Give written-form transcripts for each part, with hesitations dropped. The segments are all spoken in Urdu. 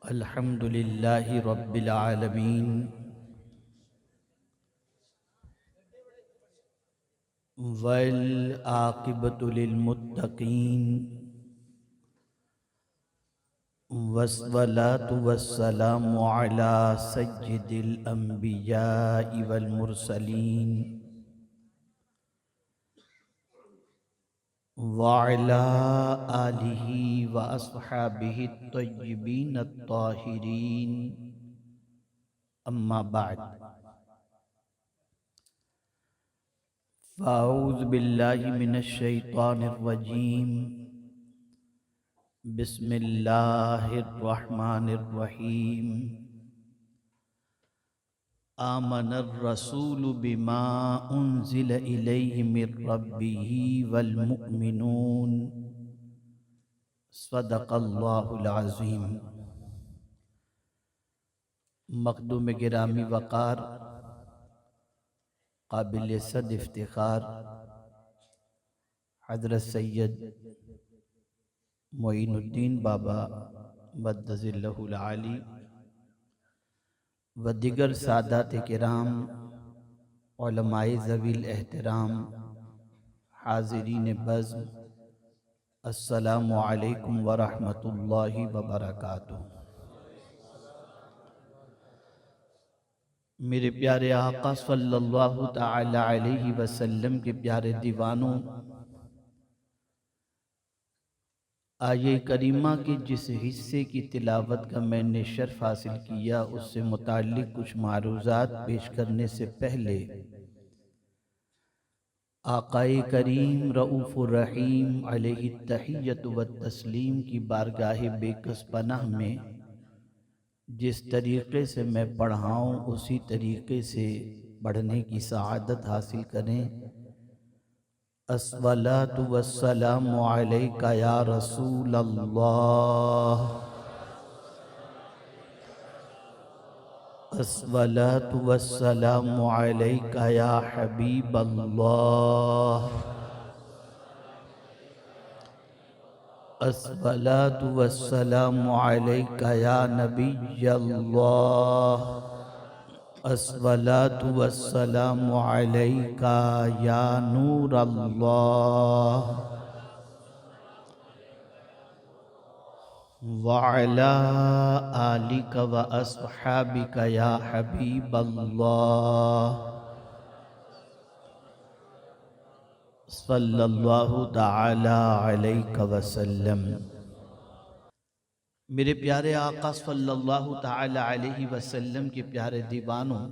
الحمد لله رب العالمين والعاقبة للمتقين والصلاة والسلام على سيد الأنبياء والمرسلين وعلى آله وأصحابه الطيبين الطاهرين أما بعد فأعوذ بالله من الشيطان الرجيم بسم الله الرحمن الرحيم آمن الرسول بما أنزل إليه من ربه والمؤمنون صدق الله العظيم مخدوم گرامی وقار قابل صد افتخار حضرت سید معین الدین بابا مدظ اللہ العالی و دیگر سادات کرام علماء ذوی الاحترام حاضرین بزم السلام علیکم ورحمۃ اللہ وبرکاتہ۔ میرے پیارے آقا صلی اللہ تعالی علیہ وسلم کے پیارے دیوانوں، آیہ کریمہ کے جس حصے کی تلاوت کا میں نے شرف حاصل کیا اس سے متعلق کچھ معروضات پیش کرنے سے پہلے آقا کریم رؤوف الرحیم علیہ التحیۃ والتسلیم کی بارگاہ بے کس پناہ میں جس طریقے سے میں پڑھاؤں اسی طریقے سے پڑھنے کی سعادت حاصل کریں۔ الصلاۃ والسلام علیک یا رسول اللہ، الصلاۃ والسلام علیک یا حبیب اللہ، الصلاۃ والسلام علیک یا نبی اللہ، الصلاۃ والسلام علیک یا نور اللہ، وعلی آلک واصحابک یا حبیب اللہ، صلی اللہ تعالی علیہ وسلم۔ میرے پیارے آقا صلی اللہ تعالی علیہ وسلم کے پیارے دیوانوں،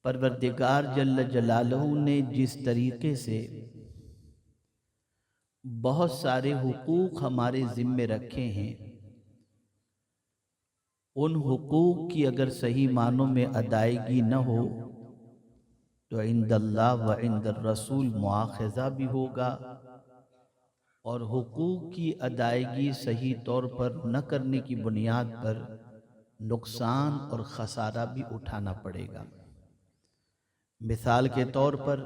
پروردگار جل جلالہ نے جس طریقے سے بہت سارے حقوق ہمارے ذمے رکھے ہیں، ان حقوق کی اگر صحیح معنوں میں ادائیگی نہ ہو تو عند اللہ و عند الرسول مواخذہ بھی ہوگا، اور حقوق کی ادائیگی صحیح طور پر نہ کرنے کی بنیاد پر نقصان اور خسارہ بھی اٹھانا پڑے گا۔ مثال کے طور پر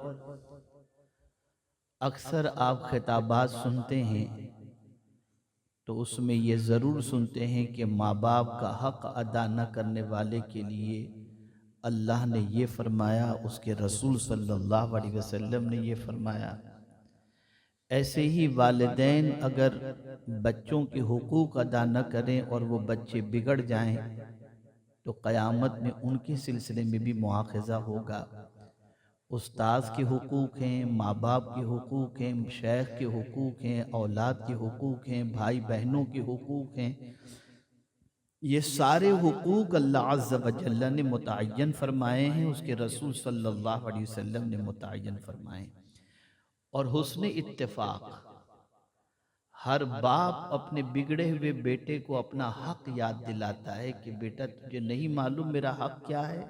اکثر آپ خطابات سنتے ہیں تو اس میں یہ ضرور سنتے ہیں کہ ماں باپ کا حق ادا نہ کرنے والے کے لیے اللہ نے یہ فرمایا، اس کے رسول صلی اللہ علیہ وسلم نے یہ فرمایا۔ ایسے ہی والدین اگر بچوں کے حقوق ادا نہ کریں اور وہ بچے بگڑ جائیں تو قیامت میں ان کے سلسلے میں بھی مواخذہ ہوگا۔ استاذ کے حقوق ہیں، ماں باپ کے حقوق ہیں، شیخ کے حقوق ہیں، اولاد کے حقوق ہیں، بھائی بہنوں کے حقوق ہیں، یہ سارے حقوق اللہ عز و جل نے متعین فرمائے ہیں، اس کے رسول صلی اللہ علیہ وسلم نے متعین فرمائے ہیں۔ اور حسن اتفاق ہر باپ اپنے بگڑے ہوئے بیٹے کو اپنا حق یاد دلاتا ہے کہ بیٹا تجھے نہیں معلوم میرا حق کیا ہے؟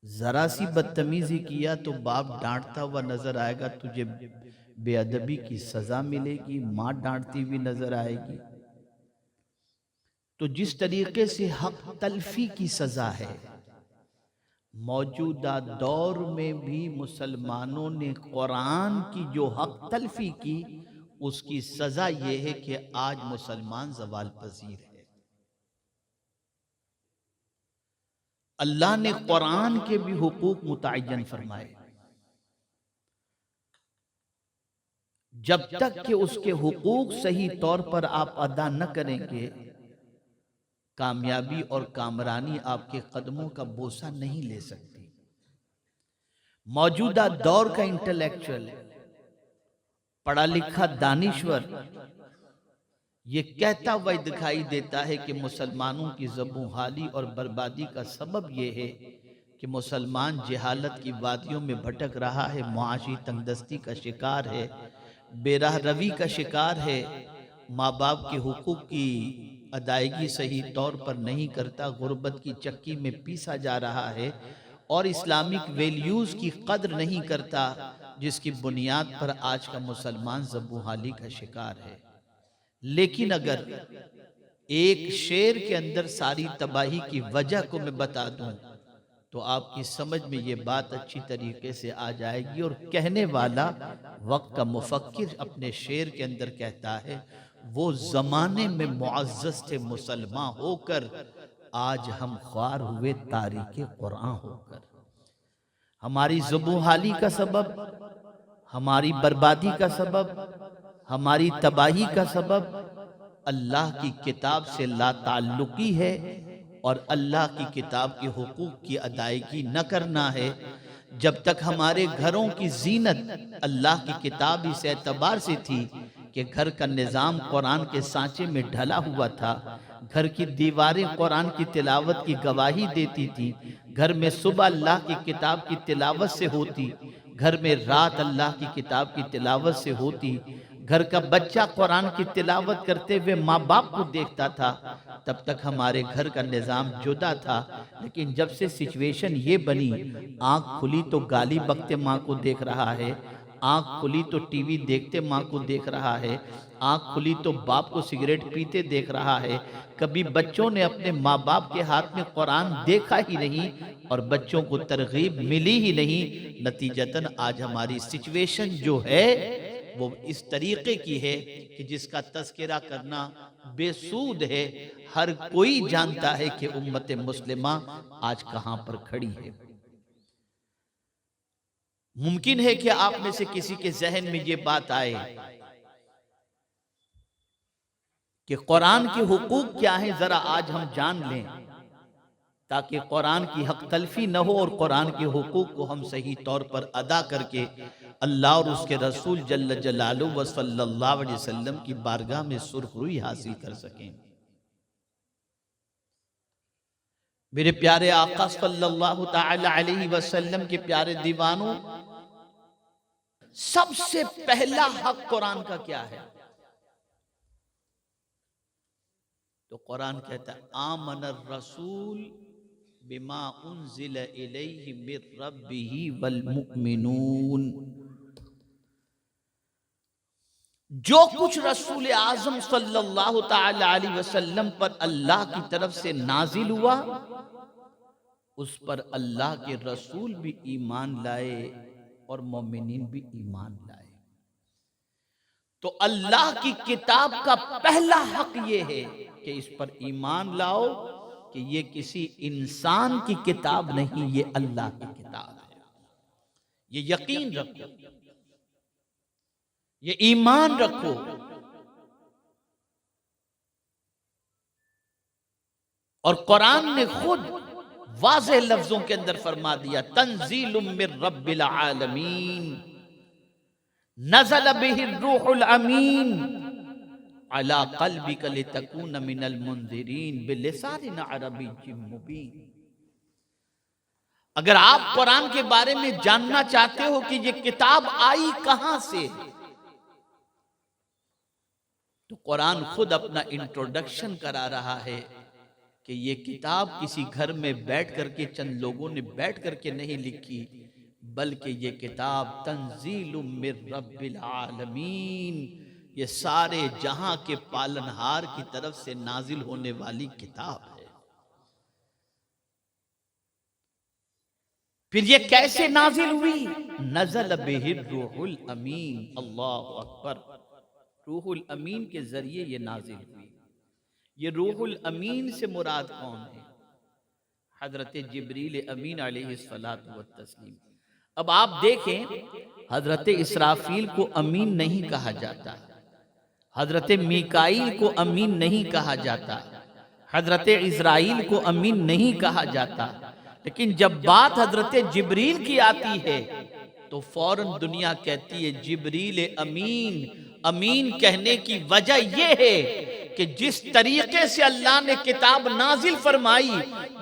ذرا سی بدتمیزی کیا تو باپ ڈانٹتا ہوا نظر آئے گا، تجھے بے ادبی کی سزا ملے گی، ماں ڈانٹتی ہوئی نظر آئے گی۔ تو جس طریقے سے حق تلفی کی سزا ہے، موجودہ دور میں بھی مسلمانوں نے قرآن کی جو حق تلفی کی اس کی سزا یہ ہے کہ آج مسلمان زوال پذیر ہے۔ اللہ نے قرآن کے بھی حقوق متعین فرمائے، جب تک کہ اس کے حقوق صحیح طور پر آپ ادا نہ کریں گے، کامیابی اور کامرانی آپ کے قدموں کا بوسہ نہیں لے سکتی۔ موجودہ دور کا انٹلیکچوئل، پڑھا لکھا دانشور یہ کہتا ہوا دکھائی دیتا ہے کہ مسلمانوں کی زبوں حالی اور بربادی کا سبب یہ ہے کہ مسلمان جہالت کی وادیوں میں بھٹک رہا ہے، معاشی تنگدستی کا شکار ہے، بے راہ روی کا شکار ہے، ماں باپ کے حقوق کی ادائیگی صحیح طور پر نہیں کرتا، غربت کی چکی میں پیسا جا رہا ہے، اور اسلامک ویلیوز کی قدر نہیں کرتا، جس کی بنیاد پر آج کا مسلمان زبوں کا شکار ہے۔ لیکن اگر ایک شعر کے اندر ساری تباہی کی وجہ کو میں بتا دوں تو آپ کی سمجھ میں یہ بات اچھی طریقے سے آ جائے گی، اور کہنے والا وقت کا مفکر اپنے شعر کے اندر کہتا ہے، وہ زمانے میں معزز تھے مسلمان ہو کر، آج ہم خوار ہوئے تاریک قرآن ہو کر۔ ہماری زبوں حالی کا سبب، ہماری بربادی کا سبب، ہماری تباہی کا سبب اللہ کی کتاب سے لا تعلقی ہے، اور اللہ کی کتاب کے حقوق کی ادائیگی نہ کرنا ہے۔ جب تک ہمارے گھروں کی زینت اللہ کی کتاب اس اعتبار سے تھی کہ گھر کا نظام قرآن کے سانچے میں ڈھلا ہوا تھا، گھر کی دیواریں قرآن کی تلاوت کی گواہی دیتی تھی، گھر میں صبح اللہ کی کتاب کی تلاوت سے ہوتی، گھر میں رات اللہ کی کتاب کی تلاوت سے ہوتی، گھر کا بچہ قرآن کی تلاوت کرتے ہوئے ماں باپ کو دیکھتا تھا، تب تک ہمارے گھر کا نظام جدا تھا۔ لیکن جب سے سچویشن یہ بنی، آنکھ کھلی تو گالی بکتے ماں کو دیکھ رہا ہے، آنکھ کھلی تو ٹی وی دیکھتے ماں کو دیکھ رہا ہے، آنکھ کھلی تو باپ کو سگریٹ پیتے دیکھ رہا ہے، کبھی بچوں نے اپنے ماں باپ کے ہاتھ میں قرآن دیکھا ہی نہیں، اور بچوں کو ترغیب ملی ہی نہیں۔ نتیجتاً آج ہماری سچویشن جو ہے وہ اس طریقے کی ہے کہ جس کا تذکرہ کرنا بے سود ہے۔ ہر کوئی جانتا ہے کہ امت مسلمہ آج کہاں پر کھڑی ہے۔ ممکن ہے کہ آپ میں سے کسی کے ذہن میں یہ بات آئے کہ قرآن کے حقوق کیا ہیں، ذرا آج ہم جان لیں، تاکہ قرآن کی حق تلفی نہ ہو اور قرآن کے حقوق کو ہم صحیح طور پر ادا کر کے اللہ اور اس کے رسول جل جلالہ و صلی اللہ علیہ وسلم کی بارگاہ میں سرخروئی حاصل کر سکیں۔ میرے پیارے آقا صلی اللہ تعالی علیہ وسلم کے پیارے دیوانوں، سب سے پہلا حق قرآن کا کیا ہے؟ تو قرآن کہتا ہے آمن الرسول بما انزل الیہ من ربہ والمؤمنون، جو کچھ رسول اعظم صلی اللہ تعالی علیہ وسلم پر اللہ کی طرف سے نازل ہوا، اس پر اللہ کے رسول بھی ایمان لائے اور مومنین بھی ایمان لائے۔ تو اللہ کی کتاب کا پہلا حق یہ ہے کہ اس پر ایمان لاؤ کہ یہ کسی انسان کی کتاب نہیں، یہ اللہ کی کتاب ہے۔ یہ یقین رکھو، یہ ایمان رکھو۔ اور قرآن نے خود واضح لفظوں کے اندر فرما دیا تنزیل من رب العالمین نزل به الروح الامین علی قلبک لتکون من المنذرین بلسان عربی مبین۔ اگر آپ قرآن کے بارے میں جاننا چاہتے ہو کہ یہ کتاب آئی کہاں سے، تو قرآن خود اپنا انٹروڈکشن کرا رہا ہے کہ یہ کتاب کسی گھر میں بیٹھ کر کے چند لوگوں نے بیٹھ کر کے نہیں لکھی، بلکہ یہ کتاب تنزیل من رب العالمین، یہ سارے جہاں کے پالنہار کی طرف سے نازل ہونے والی کتاب ہے۔ پھر یہ کیسے نازل ہوئی؟ نزل بہ الروح الامین، اللہ اکبر۔ روح الامین کے ذریعے یہ نازل ہوئی۔ یہ روح الامین سے مراد کون ہے؟ حضرت جبریل امین علیہ الصلوۃ والتسلیم۔ اب آپ دیکھیں، حضرت اسرافیل کو امین نہیں کہا جاتا، حضرت میکائیل کو امین نہیں کہا جاتا، حضرت عزرائیل کو امین نہیں کہا جاتا، لیکن جب بات حضرت جبریل کی آتی ہے تو فوراً دنیا کہتی ہے جبریل امین۔ امین کہنے کی وجہ یہ ہے کہ جس طریقے سے اللہ نے کتاب نازل فرمائی،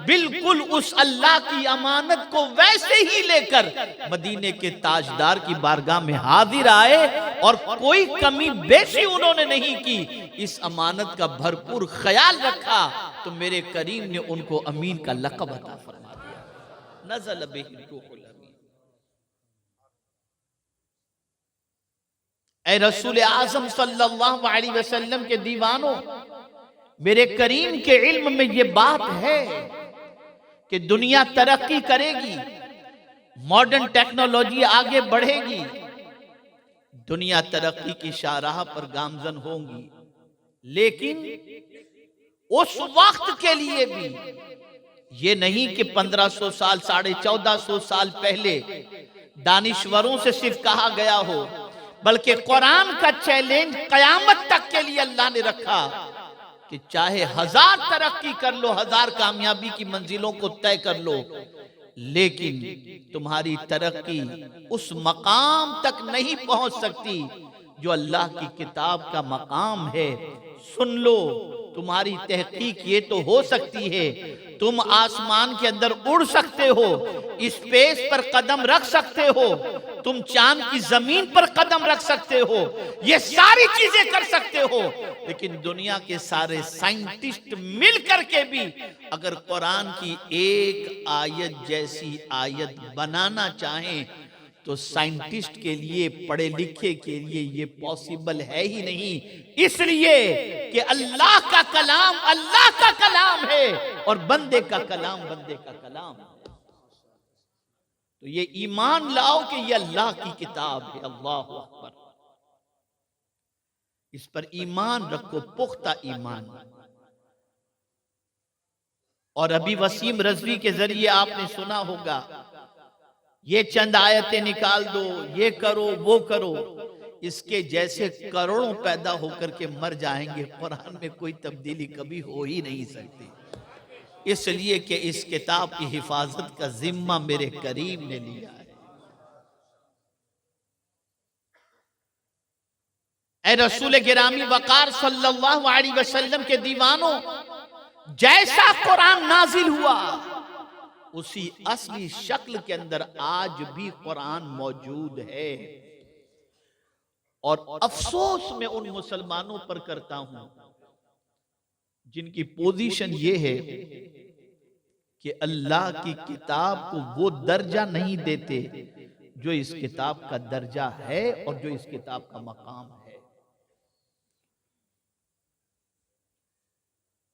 بالکل اس اللہ کی امانت کو ویسے ہی لے کر مدینے کے تاجدار کی بارگاہ میں حاضر آئے، اور کوئی کمی بیشی انہوں نے نہیں کی، اس امانت کا بھرپور خیال رکھا، تو میرے کریم نے ان کو امین کا لقب عطا فرما دیا۔ نزل بہ الروح الامین۔ اے رسول اعظم صلی اللہ علیہ وسلم کے دیوانوں، میرے کریم کے علم میں یہ بات ہے کہ دنیا ترقی کرے گی، ماڈرن ٹیکنالوجی آگے بڑھے گی، دنیا ترقی کی شاہراہ پر گامزن ہوں گی، لیکن اس وقت کے لیے بھی یہ نہیں کہ 1500 سال 1450 سال پہلے دانشوروں سے صرف کہا گیا ہو، بلکہ قرآن کا چیلنج قیامت تک کے لیے اللہ نے رکھا کہ چاہے 1000 ترقی کر لو، 1000 کامیابی کی منزلوں کو طے کر لو، لیکن تمہاری ترقی اس مقام تک نہیں پہنچ سکتی جو اللہ کی کتاب کا مقام ہے۔ سن لو، تمہاری تحقیق یہ تو ہو سکتی ہے، تم آسمان کے اندر اڑ سکتے ہو، اسپیس پر قدم رکھ سکتے ہو، تم چاند کی زمین پر قدم رکھ سکتے ہو، یہ ساری چیزیں کر سکتے ہو، لیکن دنیا کے سارے سائنٹسٹ مل کر کے بھی اگر قرآن کی ایک آیت جیسی آیت بنانا چاہیں تو سائنٹسٹ کے لیے، پڑھے لکھے کے لیے یہ پاسبل ہے ہی نہیں، اس لیے کہ اللہ کا کلام اللہ کا کلام ہے اور بندے کا کلام بندے کا کلام ہے۔ تو یہ ایمان لاؤ کہ یہ اللہ کی کتاب ہے۔ اللہ اکبر، اس پر ایمان رکھو، پختہ ایمان۔ اور ابھی وسیم رضوی کے ذریعے آپ نے سنا ہوگا، یہ چند آیتیں نکال دو، یہ کرو وہ کرو، اس کے جیسے کروڑوں پیدا ہو کر کے مر جائیں گے، قرآن میں کوئی تبدیلی کبھی ہو ہی نہیں سکتی، اس لیے کہ اس کتاب کی حفاظت کا ذمہ میرے کریم نے لیا ہے۔ اے رسول گرامی وقار صلی اللہ علیہ وسلم کے دیوانوں، جیسا قرآن نازل ہوا اسی اصلی شکل کے اندر آج بھی قرآن موجود ہے، اور افسوس میں ان مسلمانوں پر کرتا ہوں جن کی پوزیشن یہ ہے کہ اللہ کی کتاب کو وہ درجہ نہیں دیتے جو اس کتاب کا درجہ ہے اور جو اس کتاب کا مقام ہے۔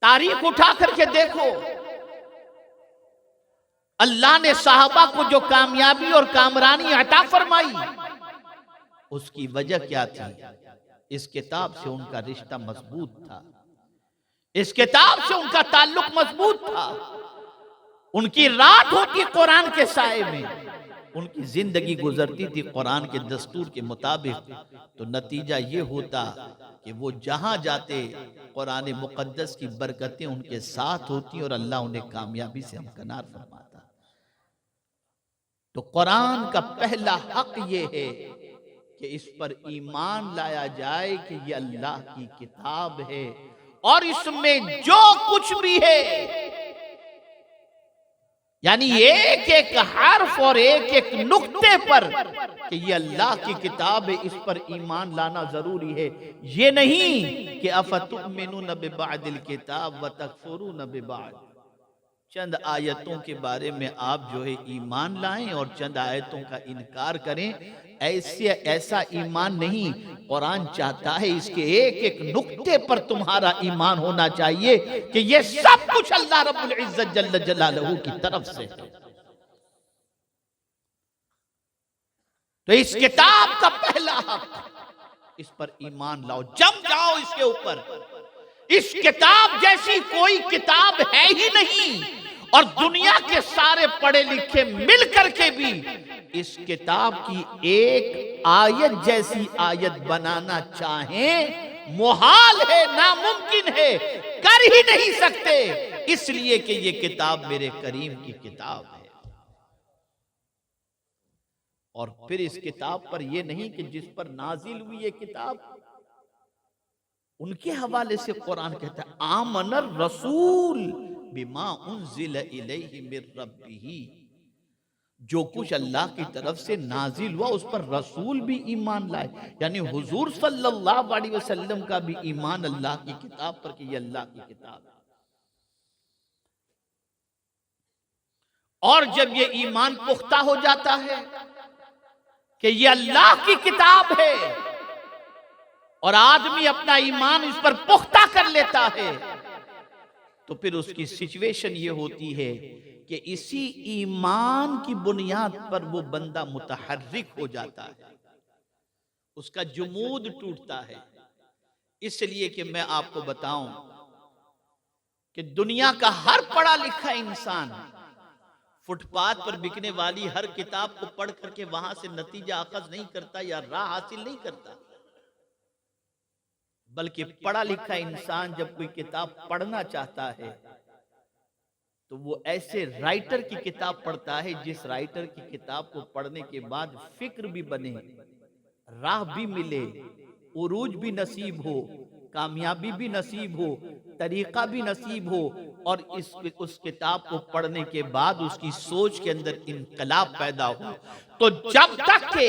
تاریخ اٹھا کر کے دیکھو، اللہ نے صحابہ کو جو کامیابی اور کامرانی عطا فرمائی، اس کی وجہ کیا تھی؟ اس کتاب سے ان کا رشتہ مضبوط تھا، اس کتاب سے ان کا تعلق مضبوط تھا، ان کی رات ہوتی قرآن کے سائے میں، ان کی زندگی گزرتی تھی قرآن کے دستور کے مطابق، تو نتیجہ یہ ہوتا کہ وہ جہاں جاتے قرآن مقدس کی برکتیں ان کے ساتھ ہوتی اور اللہ انہیں کامیابی سے ہمکنار فرماتا۔ تو قرآن کا پہلا حق یہ ہے کہ اس پر ایمان لایا جائے کہ یہ اللہ کی کتاب ہے، اور اس میں جو کچھ بھی ہے، یعنی ایک ایک حرف اور ایک ایک نقطے پر کہ یہ اللہ کی کتاب ہے، اس پر ایمان لانا ضروری ہے۔ یہ نہیں کہ افتؤمنون ببعض الکتاب وتکفرون ببعض، چند آیتوں کے بارے میں آپ جو ہے ایمان لائیں اور چند آیتوں کا انکار کریں، ایسا ایمان نہیں۔ قرآن چاہتا ہے اس کے ایک ایک نقطے پر تمہارا ایمان ہونا چاہیے کہ یہ سب کچھ اللہ رب العزت جل جلالہ کی طرف سے ہے۔ تو اس کتاب کا پہلا حق اس پر ایمان لاؤ، جم جاؤ اس کے اوپر۔ اس کتاب جیسی کوئی کتاب ہے ہی نہیں، اور دنیا کے سارے پڑھے لکھے مل کر کے بھی اس کتاب کی ایک آیت جیسی آیت بنانا چاہیں محال ہے، ناممکن ہے، کر ہی نہیں سکتے، اس لیے کہ یہ کتاب میرے کریم کی کتاب ہے۔ اور پھر اس کتاب پر یہ نہیں کہ جس پر نازل ہوئی یہ کتاب، ان کے حوالے سے قرآن کہتا ہے آمن الرسول بما انزل الیہ من ربہ، جو کچھ اللہ کی طرف سے نازل ہوا اس پر رسول بھی ایمان لائے، یعنی حضور صلی اللہ علیہ وسلم کا بھی ایمان اللہ کی کتاب پر کہ یہ اللہ کی کتاب ہے۔ اور جب یہ ایمان پختہ ہو جاتا ہے کہ یہ اللہ کی کتاب ہے اور آدمی اپنا ایمان اس پر پختہ کر لیتا ہے، تو پھر اس کی سچویشن یہ ہوتی ہے کہ اسی ایمان کی بنیاد پر وہ بندہ متحرک ہو جاتا ہے، اس کا جمود ٹوٹتا ہے۔ اس لیے کہ میں آپ کو بتاؤں کہ دنیا کا ہر پڑھا لکھا انسان فٹ پاتھ پر بکنے والی ہر کتاب کو پڑھ کر کے وہاں سے نتیجہ اخذ نہیں کرتا یا راہ حاصل نہیں کرتا، بلکہ پڑھا لکھا انسان جب کوئی کتاب پڑھنا چاہتا ہے تو وہ ایسے رائٹر کی کتاب پڑھتا ہے جس رائٹر کی کتاب کو پڑھنے کے بعد فکر بھی بنے، راہ بھی ملے، عروج بھی نصیب ہو، کامیابی بھی نصیب ہو، طریقہ بھی نصیب ہو، اور اس کتاب کو پڑھنے کے بعد اس کی سوچ کے اندر انقلاب پیدا ہو۔ تو جب تک کہ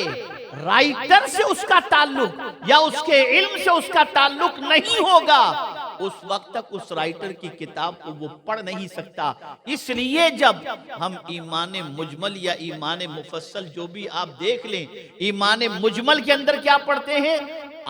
رائٹر سے اس کا تعلق یا اس کے علم سے اس کا تعلق نہیں ہوگا، اس وقت تک اس رائٹر کی کتاب کو وہ پڑھ نہیں سکتا۔ اس لیے جب ہم ایمان مجمل یا ایمان مفصل جو بھی آپ دیکھ لیں، ایمان مجمل کے اندر کیا پڑھتے ہیں؟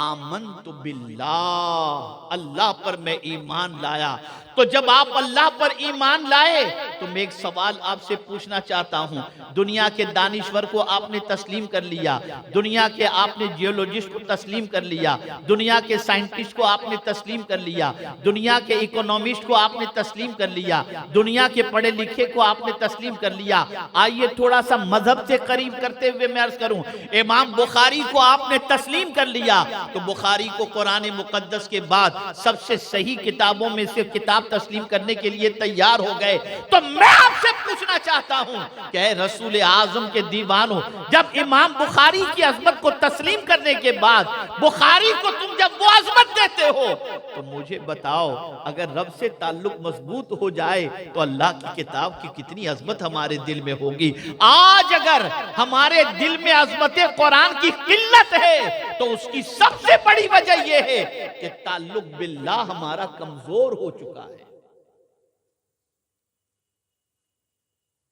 آمنت باللہ، اللہ پر میں ایمان لایا۔ تو جب آپ اللہ پر ایمان لائے تو میں ایک سوال آپ سے پوچھنا چاہتا ہوں، دنیا کے دانشور کو آپ نے تسلیم کر لیا، دنیا کے آپ نے جیولوجسٹ کو تسلیم کر لیا، دنیا کے سائنٹسٹ کو آپ نے تسلیم کر لیا، دنیا کے اکنومسٹ کو آپ نے تسلیم کر لیا، دنیا کے پڑھے لکھے کو آپ نے تسلیم کر لیا۔ آئیے تھوڑا سا مذہب سے قریب کرتے ہوئے میں عرض کروں، امام بخاری کو آپ نے تسلیم کر لیا تو بخاری کو قرآن مقدس کے بعد سب سے صحیح کتابوں میں سے کتاب تسلیم کرنے کے لیے تیار ہو گئے۔ تو میں آپ سے پوچھنا چاہتا ہوں کہ اے رسول اعظم کے دیوانوں، جب امام بخاری کی عظمت کو تسلیم کرنے کے بعد بخاری کو تم جب وہ عظمت دیتے ہو تو مجھے بتاؤ، اگر رب سے تعلق مضبوط ہو جائے تو اللہ کی کتاب کی کتنی عظمت ہمارے دل میں ہوگی۔ آج اگر ہمارے دل میں عظمت قرآن کی قلت ہے تو اس کی سب سے بڑی وجہ یہ ہے کہ تعلق باللہ ہمارا کمزور ہو چکا ہے۔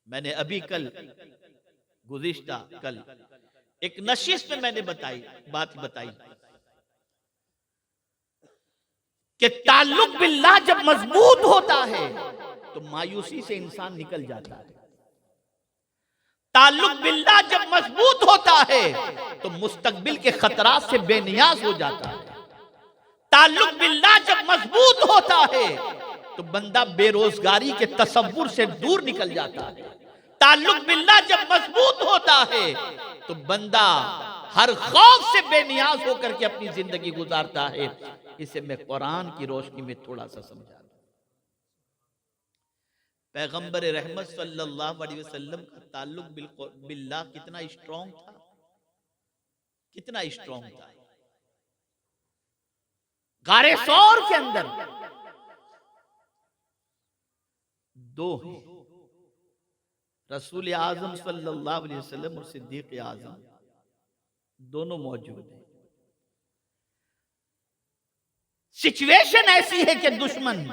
میں نے ابھی گزشتہ کل ایک نشست میں نے بات بتائی کہ تعلق باللہ جب مضبوط ہوتا ہے تو مایوسی سے انسان نکل جاتا ہے، تعلق باللہ جب مضبوط ہوتا ہے تو مستقبل کے خطرات سے بے نیاز ہو جاتا ہے، تعلق باللہ جب مضبوط ہوتا ہے تو بندہ بے روزگاری کے تصور سے دور نکل جاتا ہے، تعلق باللہ جب مضبوط ہوتا ہے تو بندہ ہر خوف سے بے نیاز ہو کر کے اپنی زندگی گزارتا ہے۔ اسے میں قرآن کی روشنی میں تھوڑا سا سمجھا دوں۔ پیغمبر رحمت صلی اللہ علیہ وسلم کا تعلق باللہ کتنا اسٹرانگ تھا، کتنا اسٹرانگ تھا۔ غار ثور کے اندر دو ہیں، رسول اعظم صلی اللہ علیہ وسلم اور صدیق اعظم، دونوں موجود ہیں۔ سچویشن ایسی ہے کہ دشمن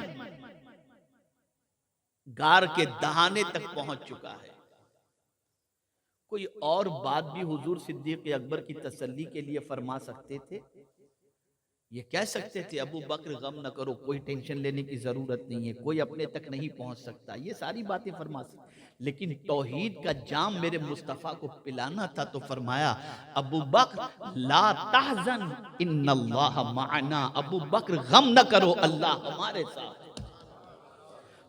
غار کے دہانے تک پہنچ چکا ہے۔ کوئی اور بات بھی حضور صدیق اکبر کی تسلی کے لیے فرما سکتے تھے، یہ کہہ سکتے تھے ابو بکر غم نہ کرو، کوئی ٹینشن لینے کی ضرورت نہیں ہے، کوئی اپنے تک نہیں پہنچ سکتا، یہ ساری باتیں فرما سکتے، لیکن توحید کا جام میرے مصطفیٰ کو پلانا تھا تو فرمایا ابو بکر لا تحزن ان اللہ معنا، ابو بکر غم نہ کرو، اللہ ہمارے ساتھ۔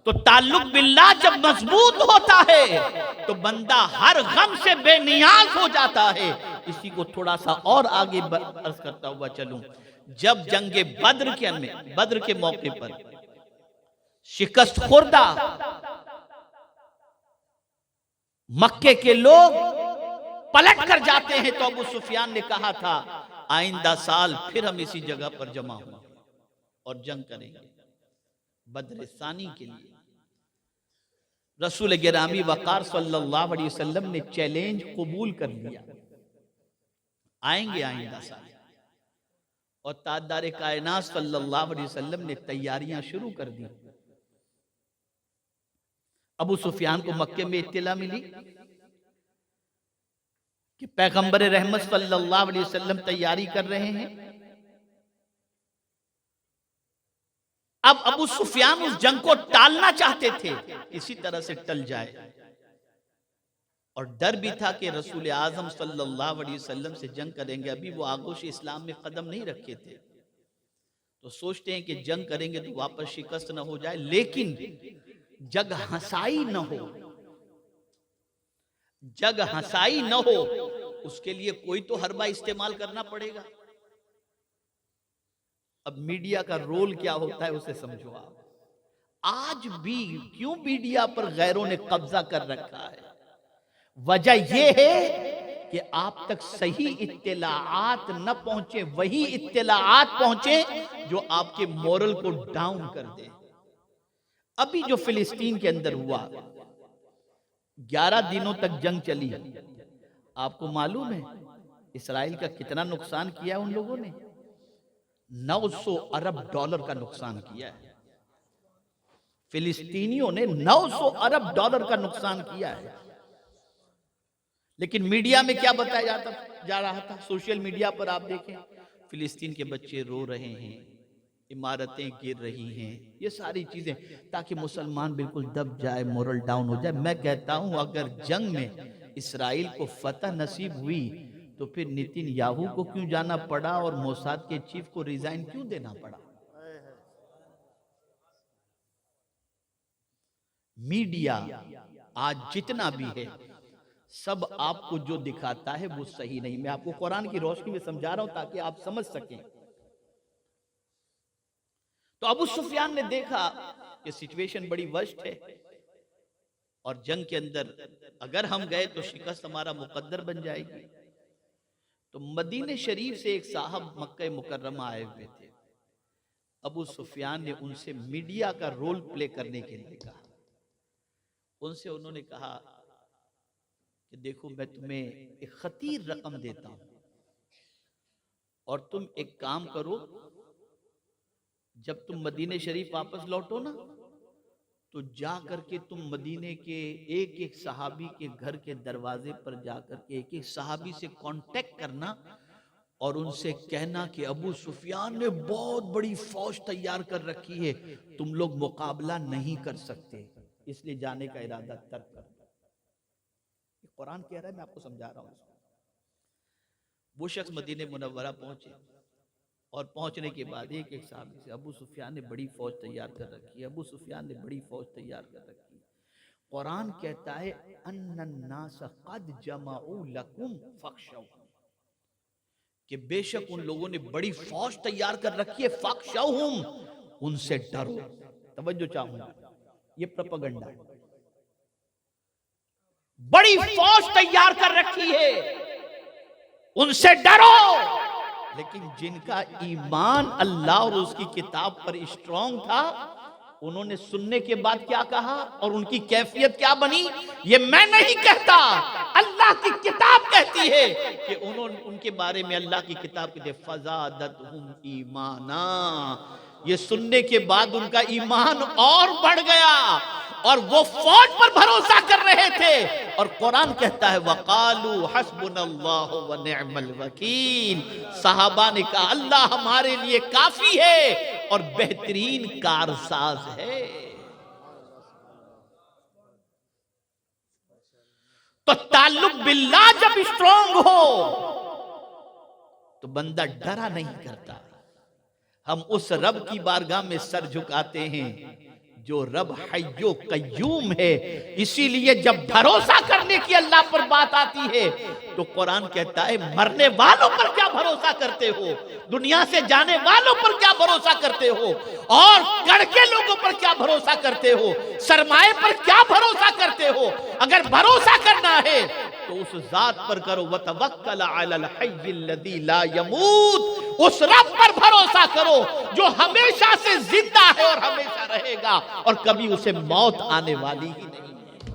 تو تعلق باللہ جب مضبوط ہوتا ہے تو بندہ ہر غم سے بے نیاز ہو جاتا ہے۔ اسی کو تھوڑا سا اور آگے عرض کرتا ہوا چلوں، جب جنگ بدر کے موقع پر شکست خوردہ مکے کے لوگ پلٹ کر جاتے ہیں، تو ابو سفیان نے کہا تھا آئندہ سال پھر ہم اسی جگہ پر جمع ہوں اور جنگ کریں گے بدر ثانی کے لیے۔ رسول گرامی وقار صلی اللہ علیہ وسلم نے چیلنج قبول کر لیا، آئیں گے آئندہ سال، اور تاجدار کائنات صلی اللہ علیہ وسلم نے تیاریاں شروع کر دی۔ ابو سفیان کو مکے میں اطلاع ملی کہ پیغمبر رحمت صلی اللہ علیہ وسلم تیاری کر رہے ہیں۔ اب ابو سفیان اس جنگ کو ٹالنا چاہتے تھے، اسی طرح سے ٹل جائے، اور ڈر بھی تھا کہ رسول اعظم صلی اللہ علیہ وسلم سے جنگ کریں گے، ابھی وہ آغوش اسلام میں قدم نہیں رکھے تھے، تو سوچتے ہیں کہ جنگ کریں گے تو واپس شکست نہ ہو جائے، لیکن جگ ہنسائی نہ ہو، جگ ہنسائی نہ ہو، اس کے لیے کوئی تو حربہ استعمال کرنا پڑے گا۔ اب میڈیا کا رول کیا ہوتا ہے اسے سمجھو آپ۔ آج بھی کیوں میڈیا پر غیروں نے قبضہ کر رکھا ہے؟ وجہ یہ ہے کہ آپ تک صحیح اطلاعات نہ پہنچے، وہی اطلاعات پہنچے جو آپ کے مورل کو ڈاؤن کر دے۔ ابھی جو فلسطین کے اندر ہوا، 11 دنوں تک جنگ چلی، آپ کو معلوم ہے اسرائیل کا کتنا نقصان کیا ان لوگوں نے؟ 900 ارب ڈالر کا نقصان کیا ہے، فلسطینیوں نے 900 ارب ڈالر کا نقصان کیا ہے۔ لیکن میڈیا میں کیا بتایا جا رہا تھا؟ سوشل میڈیا پر آپ دیکھیں فلسطین کے بچے رو رہے ہیں، عمارتیں گر رہی ہیں، یہ ساری چیزیں، تاکہ مسلمان بالکل دب جائے، مورل ڈاؤن ہو جائے۔ میں کہتا ہوں اگر جنگ میں اسرائیل کو فتح نصیب ہوئی تو پھر نیتن یاہو کو کیوں جانا پڑا اور موساد کے چیف کو ریزائن کیوں دینا پڑا؟ میڈیا آج جتنا بھی ہے سب آپ کو جو دکھاتا ہے وہ صحیح نہیں۔ میں آپ کو قرآن کی روشنی میں سمجھا رہا ہوں تاکہ آپ سمجھ سکیں۔ تو ابو سفیان نے دیکھا کہ سچویشن بڑی ورسٹ ہے، اور جنگ کے اندر اگر ہم گئے تو شکست ہمارا مقدر بن جائے گی۔ تو مدینہ شریف سے ایک صاحب مکہ مکرمہ آئے ہوئے تھے، ابو سفیان نے ان سے میڈیا کا رول پلے کرنے کے لیے کہا۔ ان سے انہوں نے کہا کہ دیکھو میں تمہیں ایک خطیر رقم دیتا ہوں، اور تم ایک کام کرو، جب تم مدینہ شریف واپس لوٹو نا تو جا کر کے تم مدینے کے ایک ایک صحابی کے گھر کے دروازے پر جا کر کے ایک ایک صحابی سے کانٹیکٹ کرنا، اور ان سے کہنا کہ ابو سفیان نے بہت بڑی فوج تیار کر رکھی ہے، تم لوگ مقابلہ نہیں کر سکتے، اس لیے جانے کا ارادہ ترک کر دو۔ قرآن کہہ رہا ہے، میں آپ کو سمجھا رہا ہوں۔ وہ شخص مدینہ منورہ پہنچے، اور پہنچنے کے بعد ایک ایک صحابی سے ابو سفیان نے بڑی فوج تیار کر رکھی ہے، ابو سفیان نے بڑی فوج تیار کر رکھی ہے۔ قرآن کہتا ہے ان الناس قد جمعوا لکم فاخشوہم، کہ بے شک ان لوگوں نے بڑی فوج تیار کر رکھی ہے، فاخشوہم، ان سے ڈرو۔ توجہ چاہوں گا، یہ پروپیگنڈا ہے۔ بڑی فوج تیار کر رکھی ہے، ان سے ڈرو۔ لیکن جن کا ایمان اللہ اور اس کی کتاب پر اسٹرانگ تھا، انہوں نے سننے کے بعد کیا کہا، اور ان کی کیفیت کیا بنی؟ یہ میں نہیں کہتا، اللہ کی کتاب کہتی ہے کہ ان کے بارے میں اللہ کی کتاب کہتے فزادتہم ایمانا، یہ سننے کے بعد ان کا ایمان اور بڑھ گیا اور وہ فوج پر بھروسہ کر رہے تھے، اور قرآن کہتا ہے وَقَالُوا حَسْبُنَا اللَّهُ وَنِعْمَ الْوَكِيلُ، صحابہ نے کہا اللہ ہمارے لیے کافی ہے اور بہترین کارساز ہے۔ تو تعلق باللہ جب اسٹرانگ ہو تو بندہ ڈرا نہیں کرتا۔ ہم اس رب کی بارگاہ میں سر جھکاتے ہیں جو رب حی و قیوم ہے، اسی لیے جب بھروسہ کرنے کی اللہ پر بات آتی ہے تو قرآن کہتا ہے مرنے والوں پر کیا بھروسہ کرتے ہو، دنیا سے جانے والوں پر کیا بھروسہ کرتے ہو، اور گڑھ کے لوگوں پر کیا بھروسہ کرتے ہو، سرمائے پر کیا بھروسہ کرتے ہو۔ اگر بھروسہ کرنا ہے تو اس ذات پر کرو، وَتَوَكَّلَ عَلَى الْحَيِّ الَّذِي لَا يَمُوتُ، اس رب پر بھروسہ کرو جو ہمیشہ سے زندہ ہے اور ہمیشہ رہے گا اور کبھی اسے موت آنے والی ہی نہیں ہے۔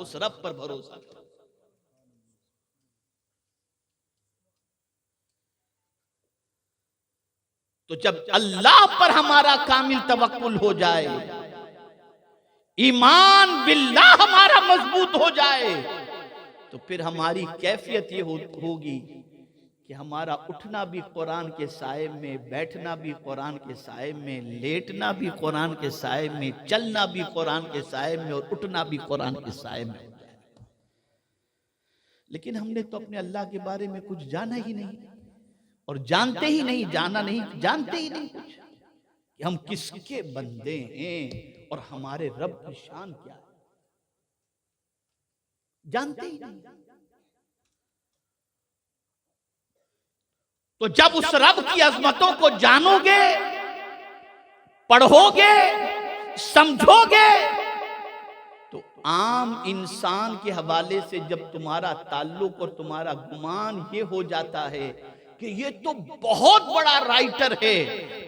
اس رب پر بھروسہ کرو۔ تو جب اللہ پر ہمارا کامل توکل ہو جائے، ایمان باللہ ہمارا مضبوط ہو جائے، تو پھر ہماری کیفیت یہ ہوگی کہ ہمارا اٹھنا بھی قرآن کے سائے میں، بیٹھنا بھی قرآن کے سائے میں، لیٹنا بھی قرآن کے سائے میں، چلنا بھی قرآن کے سائے میں، اور اٹھنا بھی قرآن کے سائے میں۔ لیکن ہم نے تو اپنے اللہ کے بارے میں کچھ جانا ہی نہیں، اور جانتے ہی نہیں، جانا نہیں، جانتے ہی نہیں کچھ کہ ہم کس کے بندے ہیں اور ہمارے رب کی شان کیا ہے، جانتے ہی نہیں۔ تو جب اس رب کی عظمتوں کو جانو گے، پڑھو گے، سمجھو گے، تو عام انسان کے حوالے سے جب تمہارا تعلق اور تمہارا گمان یہ ہو جاتا ہے کہ یہ تو بہت بڑا رائٹر ہے،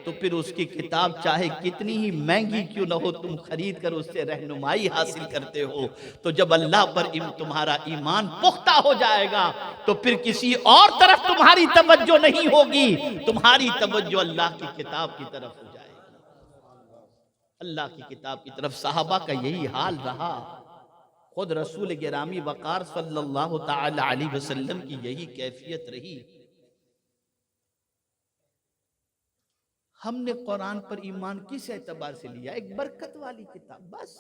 تو پھر اس کی کتاب چاہے کتنی ہی مہنگی کیوں نہ ہو تم خرید کر اس سے رہنمائی حاصل کرتے ہو۔ تو جب اللہ پر تمہارا ایمان پختہ ہو جائے گا تو پھر کسی اور طرف تمہاری توجہ نہیں ہوگی، تمہاری توجہ اللہ کی کتاب کی طرف ہو جائے گی، اللہ کی کتاب کی طرف۔ صحابہ کا یہی حال رہا، خود رسول گرامی وقار صلی اللہ تعالی علیہ وسلم کی یہی کیفیت رہی۔ ہم نے قرآن پر ایمان کس اعتبار سے لیا؟ ایک برکت والی کتاب، بس۔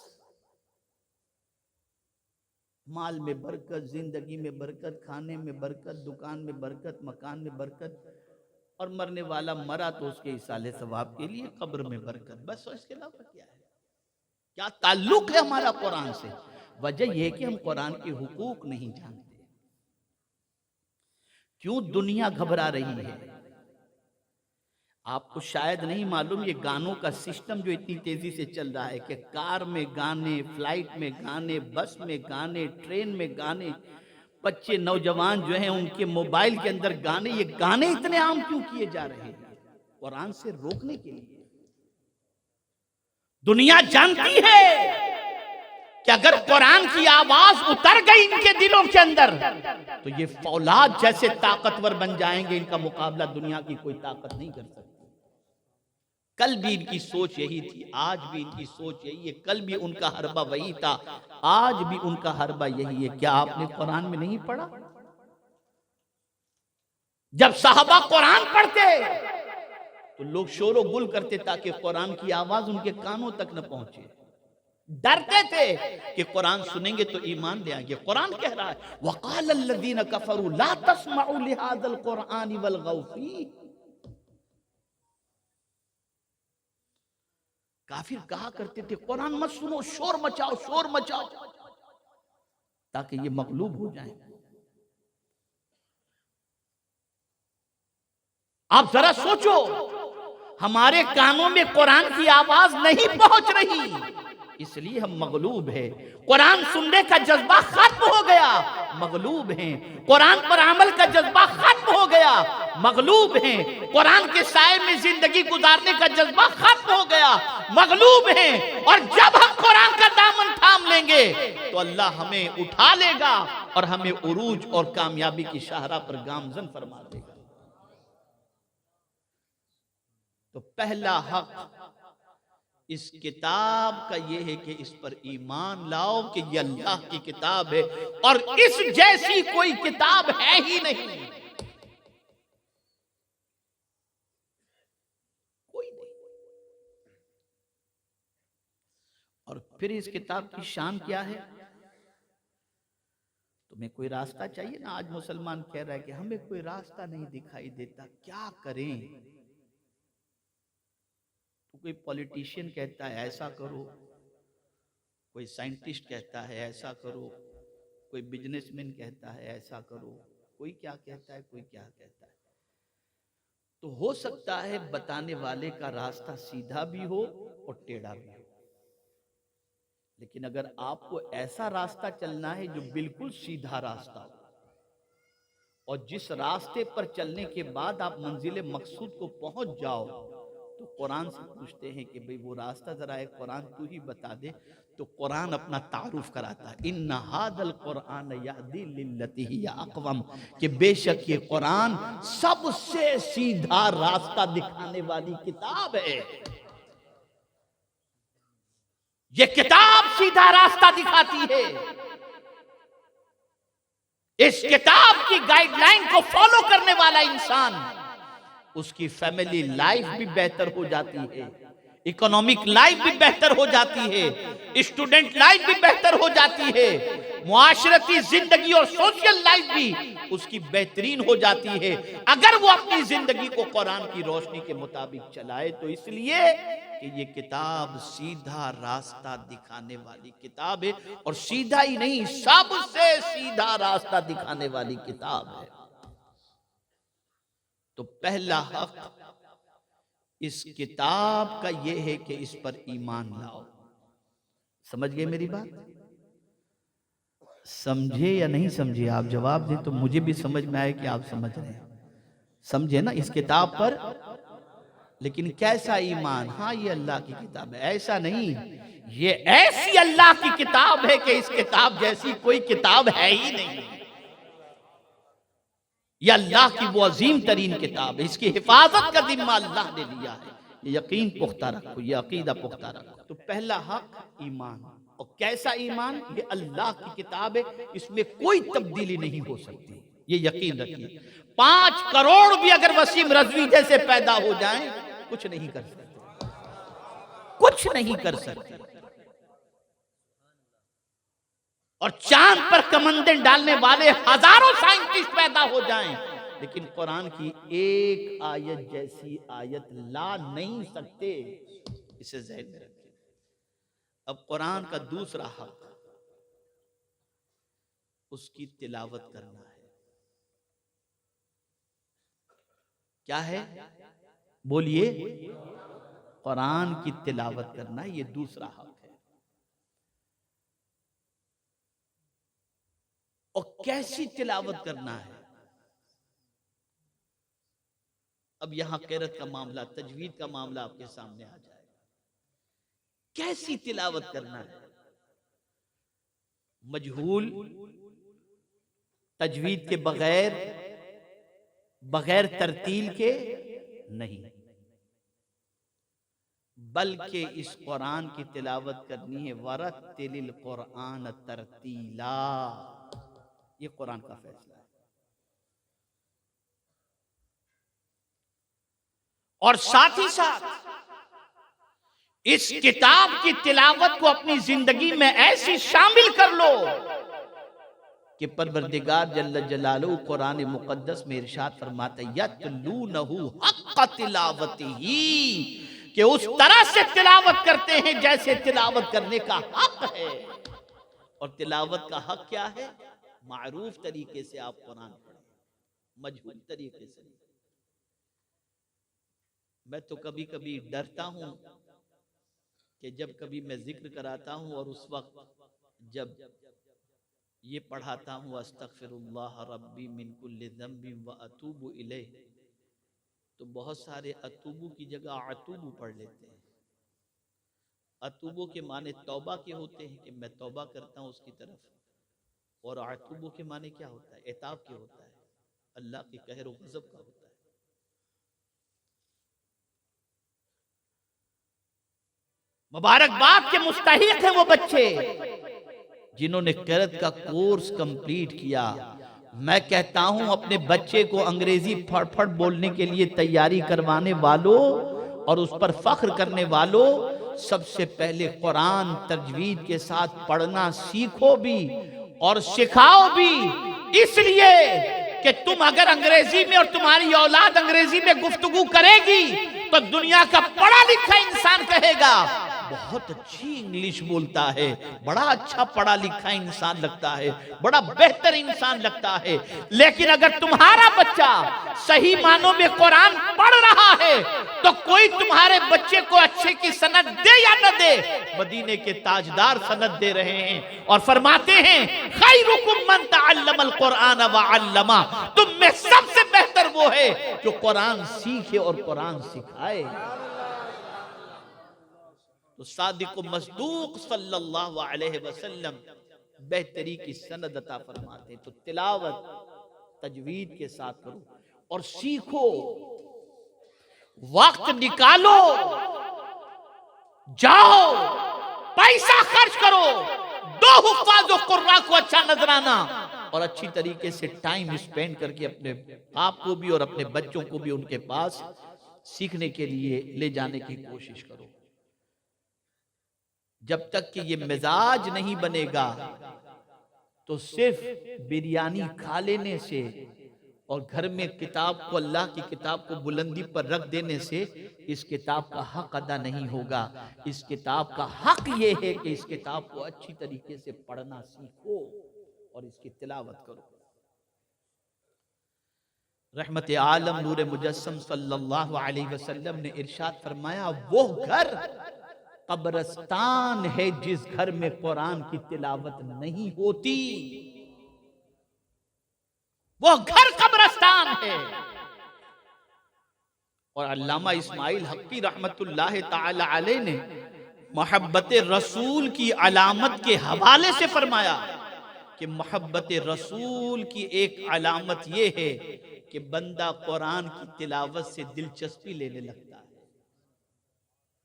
مال میں برکت، زندگی میں برکت، کھانے میں برکت، دکان میں برکت، مکان میں برکت، اور مرنے والا مرا تو اس کے ایصال ثواب کے لیے قبر میں برکت، بس۔ اس کے علاوہ کیا ہے؟ کیا تعلق ہے ہمارا قرآن سے؟ وجہ یہ کہ ہم قرآن کے حقوق نہیں جانتے۔ کیوں دنیا گھبرا رہی ہے؟ آپ کو شاید نہیں معلوم یہ گانوں کا سسٹم جو اتنی تیزی سے چل رہا ہے کہ کار میں گانے، فلائٹ میں گانے، بس میں گانے، ٹرین میں گانے، بچے نوجوان جو ہیں ان کے موبائل کے اندر گانے، یہ گانے اتنے عام کیوں کیے جا رہے ہیں؟ قرآن سے روکنے کے لیے۔ دنیا جانتی ہے کہ اگر قرآن کی آواز اتر گئی ان کے دلوں کے اندر تو یہ فولاد جیسے طاقتور بن جائیں گے، ان کا مقابلہ دنیا کی کوئی طاقت نہیں کر سکتی۔ کل بھی ان کی سوچ یہی تھی، آج بھی ان کی سوچ یہی ہے، کل بھی ان کا حربہ وہی تھا، آج بھی ان کا حربہ یہی ہے۔ کیا آپ نے قرآن میں نہیں پڑھا؟ جب صحابہ قرآن پڑھتے تو لوگ شور و گل کرتے تاکہ قرآن کی آواز ان کے کانوں تک نہ پہنچے، ڈرتے تھے کہ قرآن سنیں گے تو ایمان لے آئیں گے۔ قرآن کہہ رہا ہے وَقَالَ الَّذِينَ كَفَرُوا لَا تَسْمَعُوا لِهَذَا الْقُرْآنِ وَالْغَوْا فِيهِ، کافر کہا کرتے تھے قرآن مت سنو، شور مچاؤ، شور مچاؤ، تاکہ یہ مغلوب ہو جائیں۔ آپ ذرا سوچو، ہمارے کانوں میں قرآن کی آواز نہیں پہنچ رہی، اس لیے ہم مغلوب ہیں۔ قرآن سننے کا جذبہ ختم ہو گیا، مغلوب ہیں۔ قرآن پر عمل کا جذبہ ختم ہو گیا، مغلوب ہیں۔ قرآن کے سائے میں زندگی گزارنے کا جذبہ ختم ہو گیا، مغلوب ہیں۔ اور جب ہم قرآن کا دامن تھام لیں گے تو اللہ ہمیں اٹھا لے گا اور ہمیں عروج اور کامیابی کی شاہراہ پر گامزن فرما دے گا۔ تو پہلا حق اس کتاب کا یہ ہے کہ اس پر ایمان لاؤ کہ یہ اللہ کی کتاب ہے اور اس جیسی کوئی کتاب ہے ہی نہیں، کوئی نہیں۔ اور پھر اس کتاب کی شان کیا ہے؟ تمہیں کوئی راستہ چاہیے نا، آج مسلمان کہہ رہا ہے کہ ہمیں کوئی راستہ نہیں دکھائی دیتا، کیا کریں؟ تو کوئی پولیٹیشین کہتا ہے ایسا کرو، کوئی سائنٹسٹ کہتا ہے ایسا کرو، کوئی بزنس مین کہتا ہے ایسا کرو، کوئی کیا کہتا ہے، کوئی کیا کہتا ہے۔ تو ہو سکتا ہے بتانے والے کا راستہ سیدھا بھی ہو اور ٹیڑھا بھی ہو، لیکن اگر آپ کو ایسا راستہ چلنا ہے جو بالکل سیدھا راستہ ہو، اور جس راستے پر چلنے کے بعد آپ منزل مقصود کو پہنچ جاؤ، تو قرآن سے پوچھتے ہیں کہ بھئی وہ راستہ ذرا ہے قرآن تو ہی بتا دے، تو قرآن اپنا تعارف کراتا ہے، ان ھذا القرآن یہدی للتی ہی اقوم، کہ بے شک یہ قرآن سب سے سیدھا راستہ دکھانے والی کتاب ہے۔ یہ کتاب سیدھا راستہ دکھاتی ہے، اس کتاب کی گائیڈ لائن کو فالو کرنے والا انسان، اس کی فیملی لائف بھی بہتر ہو جاتی ہے، اکنامک لائف بھی بہتر ہو جاتی ہے، اسٹوڈنٹ لائف بھی بہتر ہو جاتی ہے، معاشرتی زندگی اور سوشل لائف بھی اس کی بہترین ہو جاتی ہے اگر وہ اپنی زندگی کو قرآن کی روشنی کے مطابق چلائے۔ تو اس لیے کہ یہ کتاب سیدھا راستہ دکھانے والی کتاب ہے، اور سیدھا ہی نہیں، سب سے سیدھا راستہ دکھانے والی کتاب ہے۔ تو پہلا حق اس کتاب کا یہ ہے کہ اس پر ایمان لاؤ۔ سمجھ گئے میری بات؟ سمجھے یا نہیں سمجھے؟ آپ جواب دیں تو مجھے بھی سمجھ میں آئے کہ آپ سمجھ رہے ہیں۔ سمجھے نا اس کتاب پر؟ لیکن کیسا ایمان؟ ہاں یہ اللہ کی کتاب ہے، ایسا نہیں، یہ ایسی اللہ کی کتاب ہے کہ اس کتاب جیسی کوئی کتاب ہے ہی نہیں، یہ اللہ کی وہ عظیم ترین کتاب ہے، اس کی حفاظت کا ذمہ اللہ نے لیا ہے۔ یہ یقین پختہ رکھو، یہ عقیدہ پختہ رکھو۔ تو پہلا حق ایمان، اور کیسا ایمان؟ یہ اللہ کی کتاب ہے، اس میں کوئی تبدیلی نہیں ہو سکتی، یہ یقین رکھیے۔ 5 کروڑ بھی اگر وسیم رضوی جیسے پیدا ہو جائیں کچھ نہیں کر سکتے، کچھ نہیں کر سکتے، اور چاند پر کمندیں ڈالنے والے ہزاروں سائنٹسٹ پیدا ہو جائیں، لیکن قرآن کی ایک آیت جیسی آیت لا نہیں سکتے، اسے ذہن میں رکھیں۔ اب قرآن کا دوسرا حق اس کی تلاوت کرنا ہے۔ کیا ہے؟ بولیے۔ قرآن کی تلاوت کرنا، یہ دوسرا حق ہے۔ اور کیسی تلاوت کرنا ہے؟ اب یہاں قرأت کا معاملہ، تجوید کا معاملہ آپ کے سامنے آ جائے گا۔ کیسی تلاوت کرنا ہے؟ مجہول، تجوید کے بغیر، بغیر ترتیل کے نہیں، بلکہ اس قرآن کی تلاوت کرنی ہے وَرَتِّلِ الْقُرْآنَ تَرْتِیلًا، یہ قرآن کا فیصلہ ہے۔ اور ساتھ ہی ساتھ اس کتاب کی تلاوت کو اپنی زندگی میں ایسی شامل کر لو کہ پروردگار جل جلالہ قرآن مقدس میں ارشاد فرماتا ہے یَتْلُونَهُ حَقَّ تِلَاوَتِهِ، کہ اس طرح سے تلاوت کرتے ہیں جیسے تلاوت کرنے کا حق ہے۔ اور تلاوت کا حق کیا ہے؟ معروف طریقے سے آپ قرآن پڑھیں، مجہول طریقے سے۔ میں تو کبھی کبھی ڈرتا ہوں کہ جب کبھی میں ذکر کراتا ہوں اور اس وقت جب یہ پڑھاتا ہوں استغفر اللہ ربی من کل ذنب واتوب الیہ، تو بہت سارے اتوبو کی جگہ اتوبو پڑھ لیتے ہیں۔ اتوبو کے معنی توبہ کے ہوتے ہیں کہ میں توبہ کرتا ہوں اس کی طرف، اور اتوبو کے معنی کیا ہوتا ہے؟ عتاب کے ہوتا ہے، اللہ کی قہر و غضب کا ہوتا ہے۔ مبارکباد کے مستحق ہیں وہ بچے جنہوں نے قرأت کا کورس کمپلیٹ کیا۔ میں کہتا ہوں اپنے بچے کو انگریزی پھڑ پھڑ بولنے کے لیے تیاری کروانے والوں اور اس پر فخر کرنے والوں، سب سے پہلے قرآن تجوید کے ساتھ پڑھنا سیکھو بھی اور سکھاؤ بھی، اس لیے کہ تم اگر انگریزی میں اور تمہاری اولاد انگریزی میں گفتگو کرے گی تو دنیا کا پڑھا لکھا انسان کہے گا بہت اچھی انگلش بولتا ہے، بڑا اچھا پڑھا لکھا انسان لگتا ہے، بڑا بہتر انسان لگتا ہے۔ لیکن اگر تمہارا بچہ صحیح معنوں میں قرآن پڑھ رہا ہے تو کوئی تمہارے بچے کو اچھے کی سند دے یا نہ دے، مدینے کے تاجدار سند دے رہے ہیں اور فرماتے ہیں خیرکم من تعلم القرآن وعلمہ، تم میں سب سے بہتر وہ ہے جو قرآن سیکھے اور قرآن سکھائے۔ تو صادق و مصدوق صلی اللہ علیہ وسلم بہتری کی سند عطا فرماتے ہیں۔ تو تلاوت تجوید کے ساتھ کرو اور سیکھو، وقت نکالو، جاؤ، پیسہ خرچ کرو، دو حفاظ و قراء کو اچھا نذرانہ اور اچھی طریقے سے ٹائم اسپینڈ کر کے اپنے آپ کو بھی اور اپنے بچوں کو بھی ان کے پاس سیکھنے کے لیے لے جانے کی کوشش کرو۔ جب تک کہ یہ مزاج نہیں بنے گا تو صرف بریانی کھا لینے سے اور گھر میں کتاب کو، اللہ کی کتاب کو بلندی پر رکھ دینے سے اس کتاب کا حق ادا نہیں ہوگا۔ اس کتاب کا حق یہ ہے کہ اس کتاب کو اچھی طریقے سے پڑھنا سیکھو اور اس کی تلاوت کرو۔ رحمت عالم نور مجسم صلی اللہ علیہ وسلم نے ارشاد فرمایا وہ گھر قبرستان ہے جس گھر میں قرآن کی تلاوت نہیں ہوتی، وہ گھر قبرستان ہے۔ اور علامہ اسماعیل حقی رحمت اللہ تعالی علیہ نے محبت رسول کی علامت کے حوالے سے فرمایا کہ محبت رسول کی ایک علامت یہ ہے کہ بندہ قرآن کی تلاوت سے دلچسپی لینے لگتا ہے۔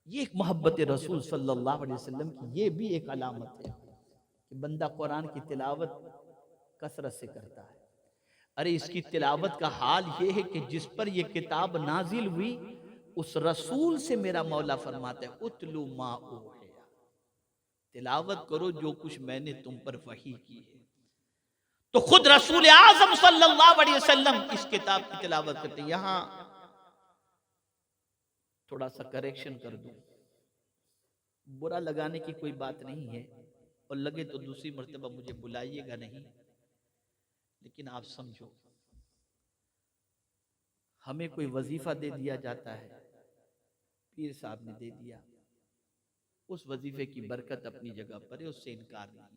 یہ ایک محبت رسول صلی اللہ علیہ وسلم کی یہ بھی ایک علامت ہے کہ بندہ قرآن کی تلاوت کثرت سے کرتا ہے۔ ارے اس کی تلاوت کا حال یہ ہے کہ جس پر یہ کتاب نازل ہوئی اس رسول سے میرا مولا فرماتا ہے اتلو ما اوحیا، تلاوت کرو جو کچھ میں نے تم پر وحی کی ہے۔ تو خود رسول اعظم صلی اللہ علیہ وسلم اس کتاب کی تلاوت کرتے ہیں۔ یہاں تھوڑا سا کریکشن کر دوں، برا لگانے کی کوئی بات نہیں ہے اور لگے تو دوسری مرتبہ مجھے بلائیے گا نہیں، لیکن آپ سمجھو ہمیں کوئی وظیفہ دے دیا جاتا ہے، پیر صاحب نے دے دیا، اس وظیفے کی برکت اپنی جگہ پر ہے، اس سے انکار نہیں،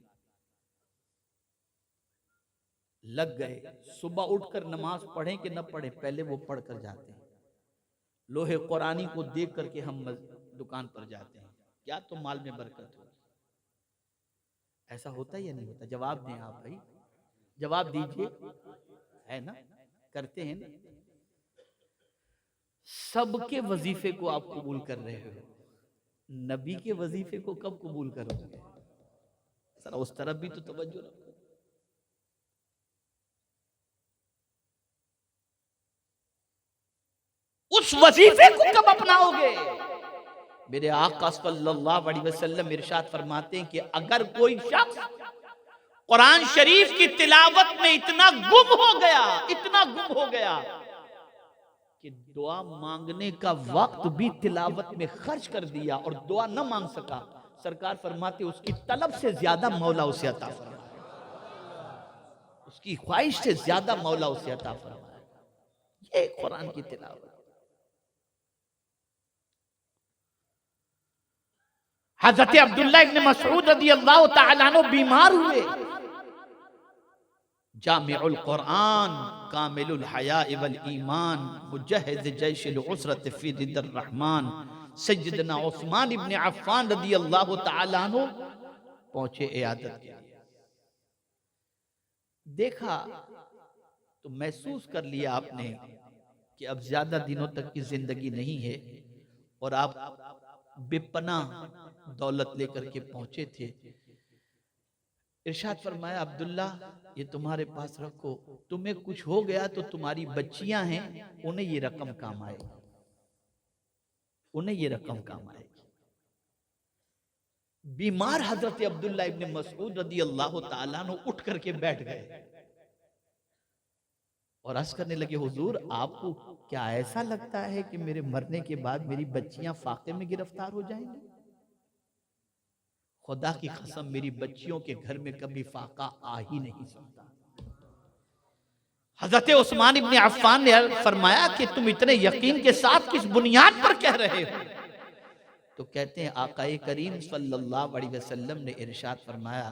لگ گئے، صبح اٹھ کر نماز پڑھیں کہ نہ پڑھیں پہلے وہ پڑھ کر جاتے ہیں۔ لوہے قرآنی کو دیکھ کر کے ہم دکان پر جاتے ہیں، کیا تو مال میں برکت ہو۔ ایسا ہوتا یا نہیں ہوتا؟ جواب دیں آپ بھائی، جواب دیجئے، ہے نا؟ کرتے ہیں نا؟ سب کے وظیفے کو آپ قبول کر رہے ہو، نبی کے وظیفے کو کب قبول کرو گے؟ ذرا اس طرف بھی تو توجہ رکھو۔ اس وظیفے کو کب اپناؤ گے؟ میرے آقا صلی اللہ علیہ وسلم ارشاد فرماتے ہیں کہ اگر کوئی شخص قرآن شریف کی تلاوت میں اتنا گم ہو گیا کہ دعا مانگنے کا وقت بھی تلاوت میں خرچ کر دیا اور دعا نہ مانگ سکا، سرکار فرماتے اس کی طلب سے زیادہ مولا اسے عطا فرمائے، اس کی خواہش سے زیادہ مولا اسے عطا فرمائے۔ یہ قرآن کی تلاوت۔ حضرت عبداللہ ابن مسعود رضی اللہ تعالیٰ عنہ بیمار ہوئے، جامع القرآن کامل الحیاء والایمان مجہز جیش العسرت فی ضد الرحمن سیدنا عثمان ابن عفان رضی اللہ تعالیٰ عنہ پہنچے عیادت کے لیے۔ دیکھا تو محسوس کر لیا آپ نے کہ اب زیادہ دنوں تک کی زندگی نہیں ہے اور آپ بے پناہ دولت لے کر کے پہنچے تھے. ارشاد فرمایا عبداللہ یہ تمہارے پاس رکھو، تمہیں کچھ ہو گیا تو تمہاری بچیاں ہیں انہیں یہ رقم کام آئے گی، انہیں یہ رقم کام آئے گی. بیمار حضرت عبداللہ ابن مسعود رضی اللہ تعالیٰ عنہ اٹھ کر کے بیٹھ گئے اور عرض کرنے لگے حضور آپ کو کیا ایسا لگتا ہے کہ میرے مرنے کے بعد میری بچیاں فاقے میں گرفتار ہو جائیں گی؟ خدا کی قسم میری بچیوں کے گھر میں کبھی فاقہ آ ہی نہیں سکتا. حضرت عثمان ابن عفان نے فرمایا کہ تم اتنے یقین کے ساتھ کس بنیاد پر کہہ رہے ہو؟ تو کہتے ہیں آقا کریم صلی اللہ علیہ وسلم نے ارشاد فرمایا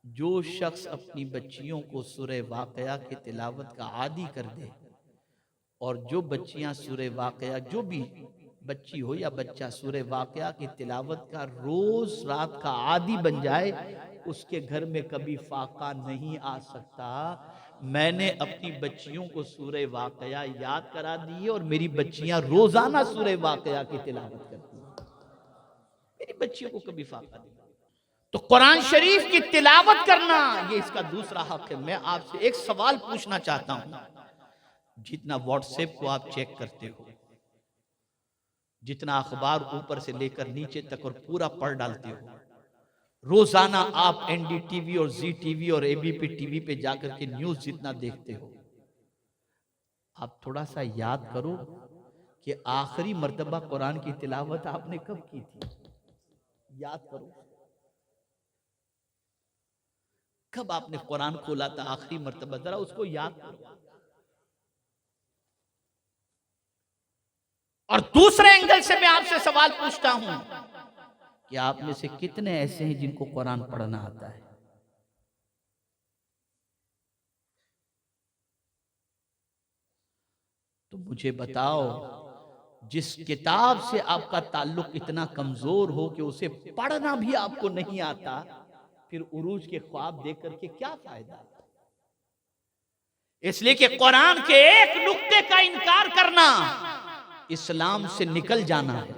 جو شخص اپنی بچیوں کو سورہ واقعہ کی تلاوت کا عادی کر دے، اور جو بچیاں سورہ واقعہ، جو بھی بچی ہو یا بچہ سورہ واقعہ کی تلاوت کا روز رات کا عادی بن جائے، اس کے گھر میں کبھی فاقہ نہیں آ سکتا. میں نے اپنی بچیوں کو سورہ واقعہ یاد کرا دی اور میری بچیاں روزانہ سورہ واقعہ کی تلاوت کرتی ہیں، میری بچیوں کو کبھی فاقہ نہیں. تو قرآن شریف کی تلاوت کرنا یہ اس کا دوسرا حق ہے. میں آپ سے ایک سوال پوچھنا چاہتا ہوں، جتنا واٹس ایپ کو آپ چیک کرتے ہو، جتنا اخبار اوپر سے لے کر نیچے تک اور پورا پڑھ ڈالتے ہو، روزانہ آپ این ڈی ٹی وی اور زی ٹی وی اور اے بی پی ٹی وی پہ جا کر کے نیوز جتنا دیکھتے ہو، آپ تھوڑا سا یاد کرو کہ آخری مرتبہ قرآن کی تلاوت آپ نے کب کی تھی؟ یاد کرو کب آپ نے قرآن کھولا تھا آخری مرتبہ، ذرا اس کو یاد کرو. اور دوسرے اینگل سے میں آپ سے سوال پوچھتا ہوں کہ آپ میں سے کتنے ایسے ہیں جن کو قرآن پڑھنا آتا ہے؟ تو مجھے بتاؤ، جس کتاب سے آپ کا تعلق اتنا کمزور ہو کہ اسے پڑھنا بھی آپ کو نہیں آتا، پھر عروج کے خواب دیکھ کر کے کیا فائدہ؟ اس لیے کہ قرآن کے ایک نقطے کا انکار کرنا اسلام سے نکل جانا ہے،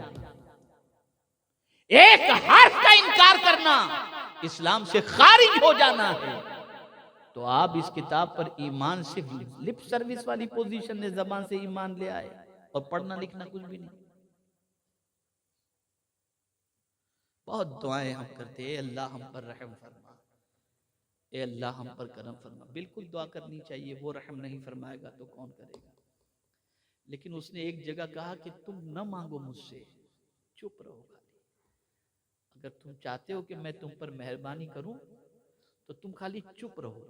ایک حرف کا انکار کرنا اسلام سے خارج ہو جانا ہے. تو آپ اس کتاب پر ایمان سے لپ سروس والی پوزیشن نے زبان سے ایمان لے آئے اور پڑھنا لکھنا کچھ بھی نہیں. بہت دعائیں ہم کرتے ہیں، اے اللہ ہم پر رحم فرما، اے اللہ ہم پر کرم فرما. بالکل دعا کرنی چاہیے، وہ رحم نہیں فرمائے گا تو کون کرے گا. لیکن اس نے ایک جگہ کہا کہ تم نہ مانگو مجھ سے، چپ رہو. اگر تم چاہتے ہو کہ میں تم پر مہربانی کروں تو تم خالی چپ رہو،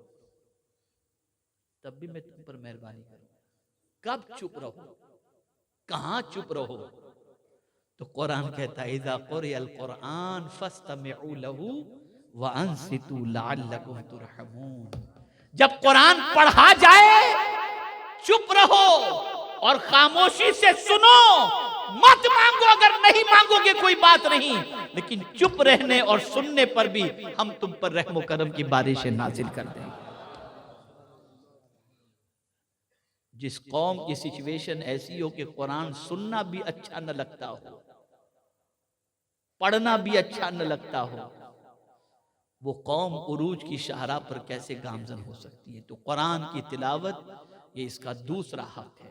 تب بھی میں تم پر مہربانی کروں. کب چپ رہو؟ کہاں چپ رہو؟ تو قرآن کہتا ہے اذا قرئ القرآن فاستمعوا له وانصتوا لعلکم ترحمون. جب قرآن پڑھا جائے چپ رہو اور خاموشی سے سنو، مت مانگو. اگر نہیں مانگو گے کوئی بات نہیں، لیکن چپ رہنے اور سننے پر بھی ہم تم پر رحم و کرم کی بارشیں نازل کر دیں. جس قوم کی سچویشن ایسی ہو کہ قرآن سننا بھی اچھا نہ لگتا ہو، پڑھنا بھی اچھا نہ لگتا ہو، وہ قوم عروج کی شاہراہ پر کیسے گامزن ہو سکتی ہے؟ تو قرآن کی تلاوت یہ اس کا دوسرا حق ہے.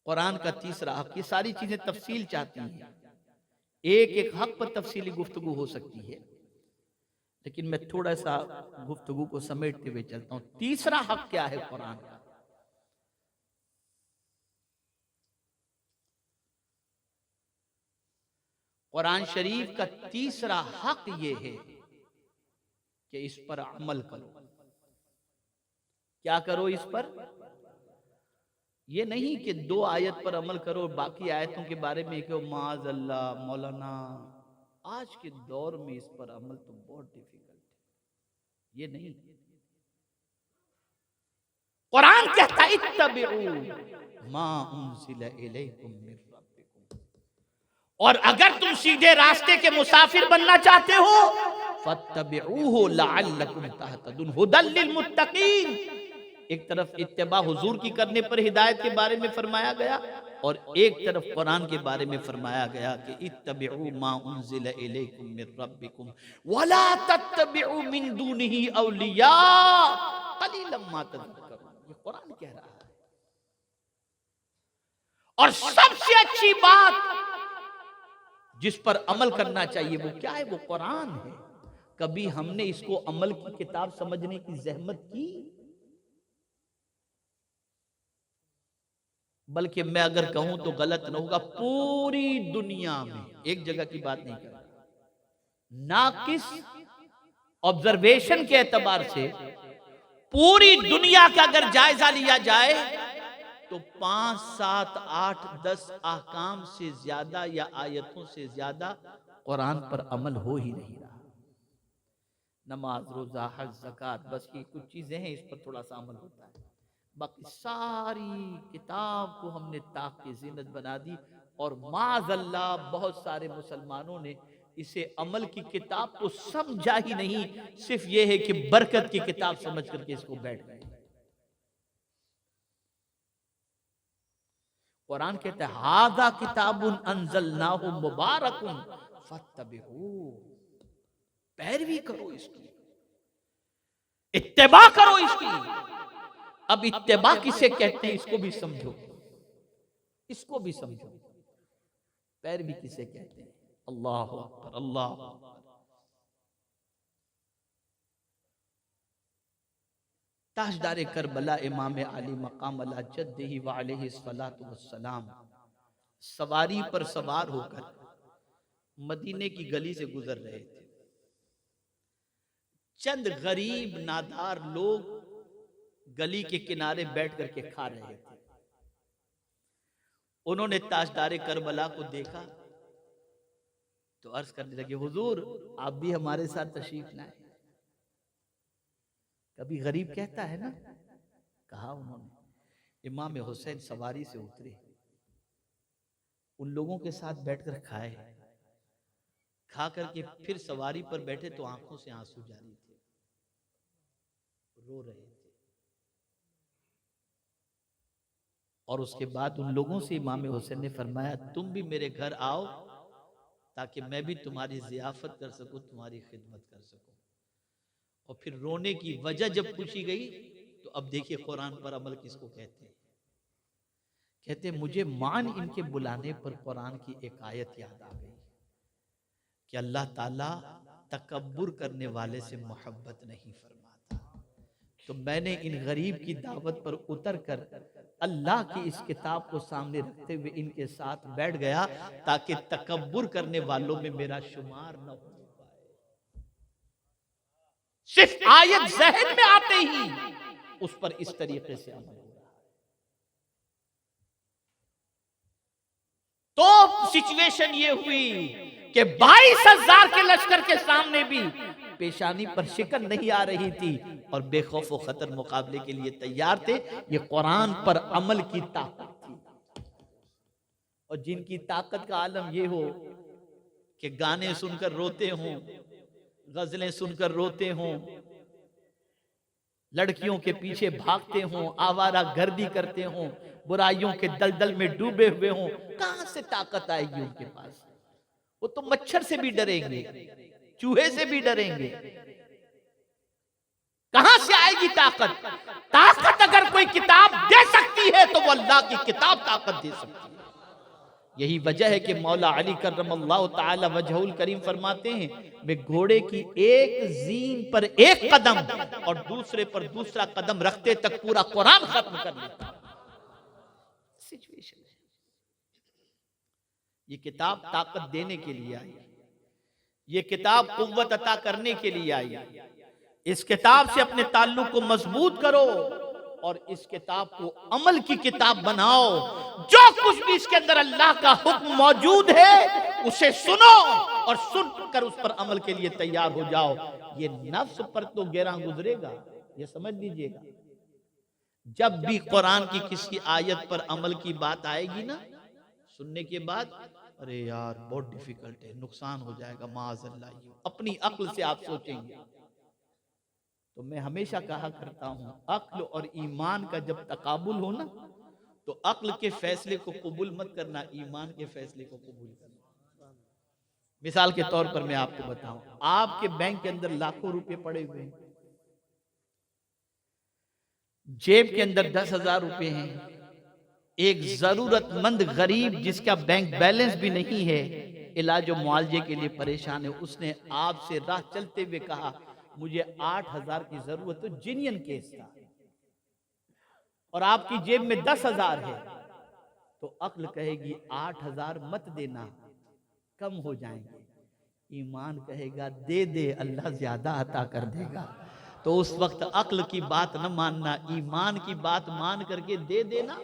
قرآن کا تیسرا حق، یہ ساری چیزیں تفصیل چاہتی ہیں، ایک ایک حق پر تفصیلی گفتگو ہو سکتی ہے، لیکن میں تھوڑا سا گفتگو کو سمیٹتے ہوئے چلتا ہوں. تیسرا حق کیا ہے قرآن کا؟ قرآن شریف کا تیسرا حق یہ ہے کہ اس پر عمل کرو. کیا کرو اس پر؟ یہ نہیں کہ 2 آیت پر عمل کرو، باقی آیتوں کے بارے میں کہ معاذ اللہ مولانا آج کے دور میں اس پر عمل تو بہت ڈیفیکلٹ ہے. یہ نہیں. قرآن کہتا ہے اتبعوا ما انزل الیکم من ربکم، اور اگر تم سیدھے راستے کے مسافر بننا چاہتے ہو فاتبعوہ لعلکم تہتدون ھدی للمتقین. ایک طرف اتباع حضور کی کرنے پر ہدایت کے بارے میں فرمایا گیا، اور ایک طرف قرآن کے بارے میں فرمایا گیا کہ اتبعوا ما انزل الیکم من ربکم ولا تتبعوا من دونہ اولیاء قلیلا ما تذکرون. یہ قرآن کہہ رہا ہے. اور سب سے اچھی بات جس پر عمل کرنا چاہیے وہ کیا ہے؟ وہ قرآن ہے. کبھی ہم نے اس کو عمل کی کتاب سمجھنے کی زحمت کی؟ بلکہ میں اگر کہوں تو غلط نہ ہوگا، پوری دنیا میں ایک جگہ کی بات نہیں کر رہا، ناقص آبزرویشن کے اعتبار سے پوری دنیا کا اگر جائزہ لیا جائے تو 5، 7، 8، 10 احکام سے زیادہ یا آیتوں سے زیادہ قرآن پر عمل ہو ہی نہیں رہا. نماز، روزہ، حج، زکوٰۃ، بس یہ کچھ چیزیں ہیں اس پر تھوڑا سا عمل ہوتا ہے. باقی ساری کتاب کو ہم نے طاق کی زینت بنا دی، اور معاذ اللہ بہت سارے مسلمانوں نے اسے عمل کی کتاب تو سمجھا ہی نہیں، صرف یہ ہے کہ برکت کی کتاب سمجھ کر کے اس کو بیٹھ گئے. قرآن کہتا ہے ھذا کتاب انزلناہ مبارک فاتبعوہ، پیروی کرو اس کی، اتباع کرو اس کی. اب اتباع کسے کہتے ہیں اس کو بھی سمجھو، اس کو بھی سمجھو. پیروی کسے کہتے ہیں؟ اللہ اکبر، اللہ اکبر. تاجدار کربلا امام علی مقام علی جدہ وعلیہ الصلوۃ والسلام سواری پر سوار ہو کر مدینے کی گلی سے گزر رہے تھے. چند غریب نادار لوگ گلی کے کنارے بیٹھ کر کے کھا رہے تھے. انہوں نے تاجدار کربلا کو دیکھا تو عرض کرنے لگے حضور آپ بھی ہمارے ساتھ تشریف لائیں. کبھی غریب کہتا ہے نا. کہا انہوں نے. امام حسین سواری سے اترے، ان لوگوں کے ساتھ بیٹھ کر کھائے، کھا کر کے پھر سواری پر بیٹھے تو آنکھوں سے آنسو جاری تھے، رو رہے تھے. اور اس کے بعد ان لوگوں سے امام حسین نے فرمایا تم بھی میرے گھر آؤ تاکہ میں بھی تمہاری ضیافت کر سکوں، تمہاری خدمت کر سکوں. اور پھر رونے کی وجہ جب پوچھی گئی تو اب دیکھیے قرآن پر عمل کس کو کہتے ہیں. کہتے ہیں مجھے مان ان کے بلانے پر قرآن کی ایک آیت یاد آ گئی کہ اللہ تعالیٰ تکبر کرنے والے سے محبت نہیں فرماتا. تو میں نے ان غریب کی دعوت پر اتر کر اللہ کی اس کتاب کو سامنے رکھتے ہوئے ان کے ساتھ بیٹھ گیا تاکہ تکبر کرنے والوں میں میرا شمار نہ ہو پائے. صرف آیت ذہن میں آتے ہی اس پر اس طریقے سے عمل ہو رہا ہے. تو سچویشن یہ ہوئی کہ 22,000 کے لشکر کے سامنے بھی پیشانی پر شکن نہیں آ رہی تھی اور بے خوف و خطر مقابلے کے لیے تیار تھے. یہ قرآن پر عمل کی طاقت تھی. اور جن کی طاقت کا عالم یہ ہو کہ گانے سن کر روتے ہوں، غزلیں سن کر روتے ہوں، لڑکیوں کے پیچھے بھاگتے ہوں، آوارہ گردی کرتے ہوں، برائیوں کے دلدل میں ڈوبے ہوئے ہوں، کہاں سے طاقت آئے گی ان کے پاس؟ وہ تو مچھر سے بھی ڈریں گے، چوہے سے بھی ڈریں گے. کہاں سے آئے گی طاقت؟ طاقت اگر کوئی کتاب دے سکتی ہے تو وہ اللہ کی کتاب طاقت دے سکتی ہے. یہی وجہ ہے کہ مولا علی کرم اللہ تعالی وجہہ الکریم فرماتے ہیں میں گھوڑے کی ایک زین پر ایک قدم اور دوسرے پر دوسرا قدم رکھتے تک پورا قرآن ختم کر لیتا. سچویشن ہے. یہ کتاب طاقت دینے کے لیے آئی، یہ کتاب قوت عطا کرنے کے لیے آئی. اس کتاب سے اپنے تعلق کو مضبوط کرو اور اس کتاب کو عمل کی کتاب بناؤ. جو کچھ بھی اس کے اندر اللہ کا حکم موجود ہے اسے سنو اور سن کر اس پر عمل کے لیے تیار ہو جاؤ. یہ نفس پر تو گراں گزرے گا، یہ سمجھ لیجئے گا. جب بھی قرآن کی کسی آیت پر عمل کی بات آئے گی نا، سننے کے بعد ارے یار بہت ڈیفیکلٹ ہے، نقصان ہو جائے گا، معاذ اللہ، اپنی عقل سے آپ سوچیں گے. تو میں ہمیشہ کہا کرتا ہوں عقل اور ایمان کا جب تقابل ہو نا تو عقل کے فیصلے کو قبول مت کرنا، ایمان کے فیصلے کو قبول کرنا۔ مثال کے طور پر میں آپ کو بتاؤں، آپ کے بینک کے اندر لاکھوں روپے پڑے ہوئے ہیں، جیب کے اندر 10,000 روپے ہیں، ایک ضرورت مند غریب جس کا بینک بیلنس بھی نہیں ہے، علاج و معالجے کے لیے پریشان ہے، اس نے آپ سے راہ چلتے ہوئے کہا مجھے 8,000 کی ضرورت ہے، جینین کیس تھا، اور آپ کی جیب میں 10,000 ہے، تو عقل کہے گی 8,000 مت دینا، کم ہو جائیں گے۔ ایمان کہے گا دے دے، اللہ زیادہ عطا کر دے گا۔ تو اس وقت عقل کی بات نہ ماننا، ایمان کی بات مان کر کے دے دینا،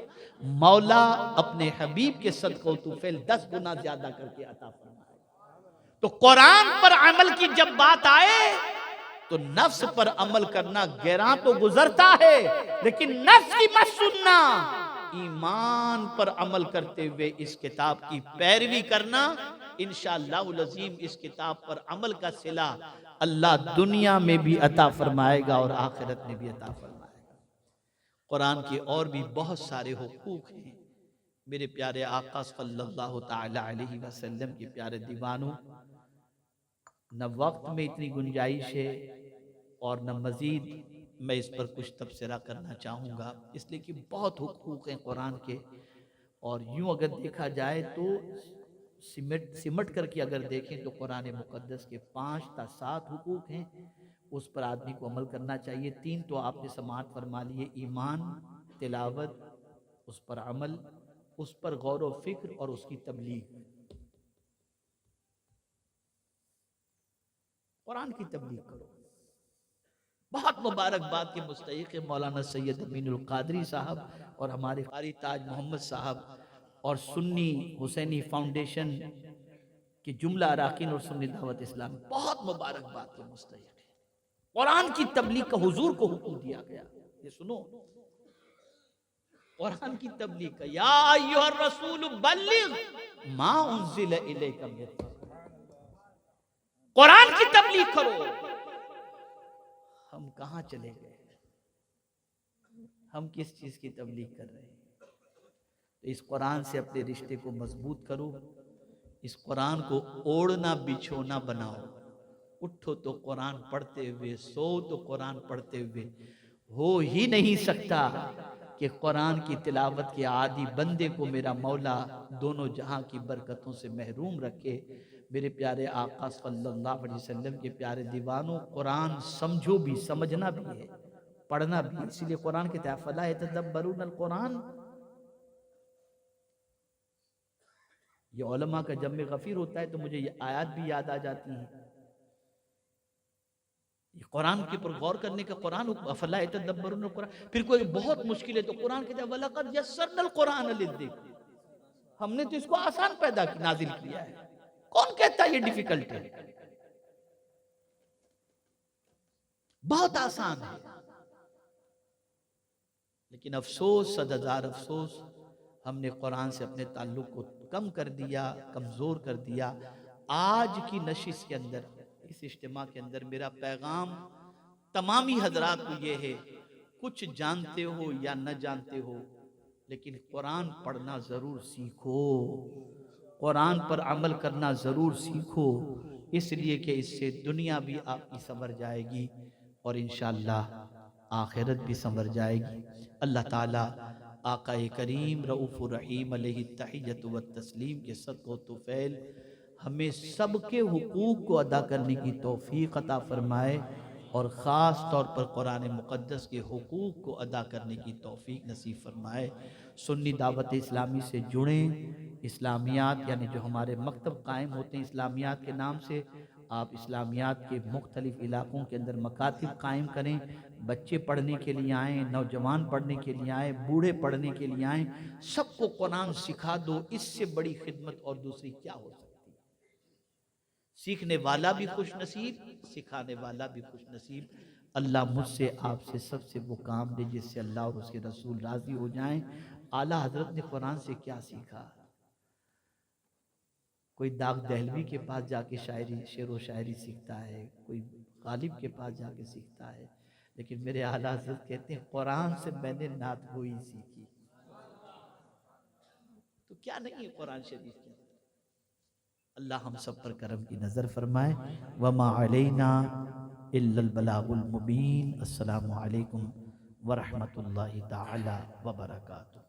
مولا اپنے حبیب کے صدقہ تو فعل 10 گنا زیادہ کر کے عطا فرمائے۔ تو قرآن پر عمل کی جب بات آئے تو نفس پر عمل کرنا گراں تو گزرتا ہے، لیکن نفس کی مت سننا، ایمان پر عمل کرتے ہوئے اس کتاب کی پیروی کرنا، انشاءاللہ العظیم اس کتاب پر عمل کا صلہ اللہ دنیا میں بھی عطا فرمائے گا اور آخرت میں بھی عطا فرمائے گا۔ قرآن کے اور بھی بہت سارے حقوق ہیں۔ میرے پیارے آقا صلی اللہ تعالی علیہ وسلم کے پیارے دیوانوں، نہ وقت میں اتنی گنجائش ہے اور نہ مزید میں اس پر کچھ تبصرہ کرنا چاہوں گا، اس لیے کہ بہت حقوق ہیں قرآن کے، اور یوں اگر دیکھا جائے تو سمٹ کر کے اگر دیکھیں تو قرآن مقدس کے 5 تا 7 حقوق ہیں، اس پر آدمی کو عمل کرنا چاہیے۔ 3 تو آپ نے سماعت فرما لیے، ایمان، تلاوت، اس پر عمل، اس پر غور و فکر اور اس کی تبلیغ۔ قرآن کی تبلیغ کرو۔ بہت مبارکباد کے مستحق مولانا سید امین القادری صاحب اور ہمارے قاری تاج محمد صاحب اور سنی حسینی فاؤنڈیشن کے جملہ اراکین اور سنی دعوت اسلام بہت مبارکباد کے مستحق ہیں۔ قرآن کی تبلیغ کا حضور کو حکم دیا گیا، یہ سنو، قرآن کی تبلیغ کا، یا ایھا الرسول بلغ ما انزل الیک من ربک، قرآن کی تبلیغ کرو۔ ہم کہاں چلے گئے؟ ہم کس چیز کی تبلیغ کر رہے ہیں؟ تو اس قرآن سے اپنے رشتے کو مضبوط کرو، اس قرآن کو اوڑھنا بچھونا بناؤ، اٹھو تو قرآن پڑھتے ہوئے، سو تو قرآن پڑھتے ہوئے۔ ہو ہی نہیں سکتا کہ قرآن کی تلاوت کے عادی بندے کو میرا مولا دونوں جہاں کی برکتوں سے محروم رکھے۔ میرے پیارے آقا صلی اللہ علیہ وسلم کے پیارے دیوانوں، قرآن سمجھو بھی، سمجھنا بھی ہے، پڑھنا بھی ہے، اسی لیے قرآن کہتا ہے فَلَا يَتَدَبَّرُونَ الْقُرْآنَ۔ یہ علماء کا جب میں غفیر ہوتا ہے تو مجھے یہ آیات بھی یاد آ جاتی ہیں، یہ قرآن کے پر غور کرنے کا قرآن فَلَا يَتَدَبَّرُونَ الْقُرْآنَ۔ پھر کوئی بہت مشکل ہے تو قرآن کہتا ہے وَلَقَدْ يَسَّرْنَا الْقُرْآنَ لِلذِّكْرِ، ہم نے تو اس کو آسان نازل کیا ہے، کون کہتا ہے یہ ڈیفیکلٹ ہے؟ بہت آسان ہے، لیکن افسوس، صد ہزار افسوس، ہم نے قرآن سے اپنے تعلق کو کم کر دیا، کمزور کر دیا۔ آج کی نشست کے اندر، اس اجتماع کے اندر میرا پیغام تمامی حضرات کو یہ ہے، کچھ جانتے ہو یا نہ جانتے ہو، لیکن قرآن پڑھنا ضرور سیکھو، قرآن پر عمل کرنا ضرور سیکھو، اس لیے کہ اس سے دنیا بھی آپ کی سنور جائے گی اور انشاءاللہ آخرت بھی سنور جائے گی۔ اللہ تعالیٰ آقا کریم رؤوف الرحیم علیہ التحیۃ والتسلیم کے صدقہ و طفیل ہمیں سب کے حقوق کو ادا کرنے کی توفیق عطا فرمائے، اور خاص طور پر قرآن مقدس کے حقوق کو ادا کرنے کی توفیق نصیب فرمائے۔ سنی دعوت اسلامی سے جڑیں، اسلامیات یعنی جو ہمارے مکتب قائم ہوتے ہیں اسلامیات کے نام سے، آپ اسلامیات کے مختلف علاقوں کے اندر مکاتب قائم کریں، بچے پڑھنے کے لیے آئیں، نوجوان پڑھنے کے لیے آئیں، بوڑھے پڑھنے کے لیے آئیں، سب کو قرآن سکھا دو، اس سے بڑی خدمت اور دوسری کیا ہو سکتی ہے؟ سیکھنے والا بھی خوش نصیب، سکھانے والا بھی خوش نصیب۔ اللہ مجھ سے آپ سے سب سے وہ کام دے جس سے اللہ اور اس کے رسول راضی ہو جائیں۔ اعلیٰ حضرت نے قرآن سے کیا سیکھا؟ کوئی داغ دہلوی کے پاس جا کے شعر و شاعری سیکھتا ہے، کوئی غالب کے پاس جا کے سیکھتا ہے، لیکن میرے اعلیٰ حضرت کہتے ہیں قرآن سے میں نے نعت گوئی سیکھی۔ تو کیا نہیں ہے قرآن شریف کے اندر؟ اللہ ہم سب پر کرم کی نظر فرمائے. وما علینا الا البلاغ المبین. السلام علیکم ورحمۃ اللہ تعالی وبرکاتہ.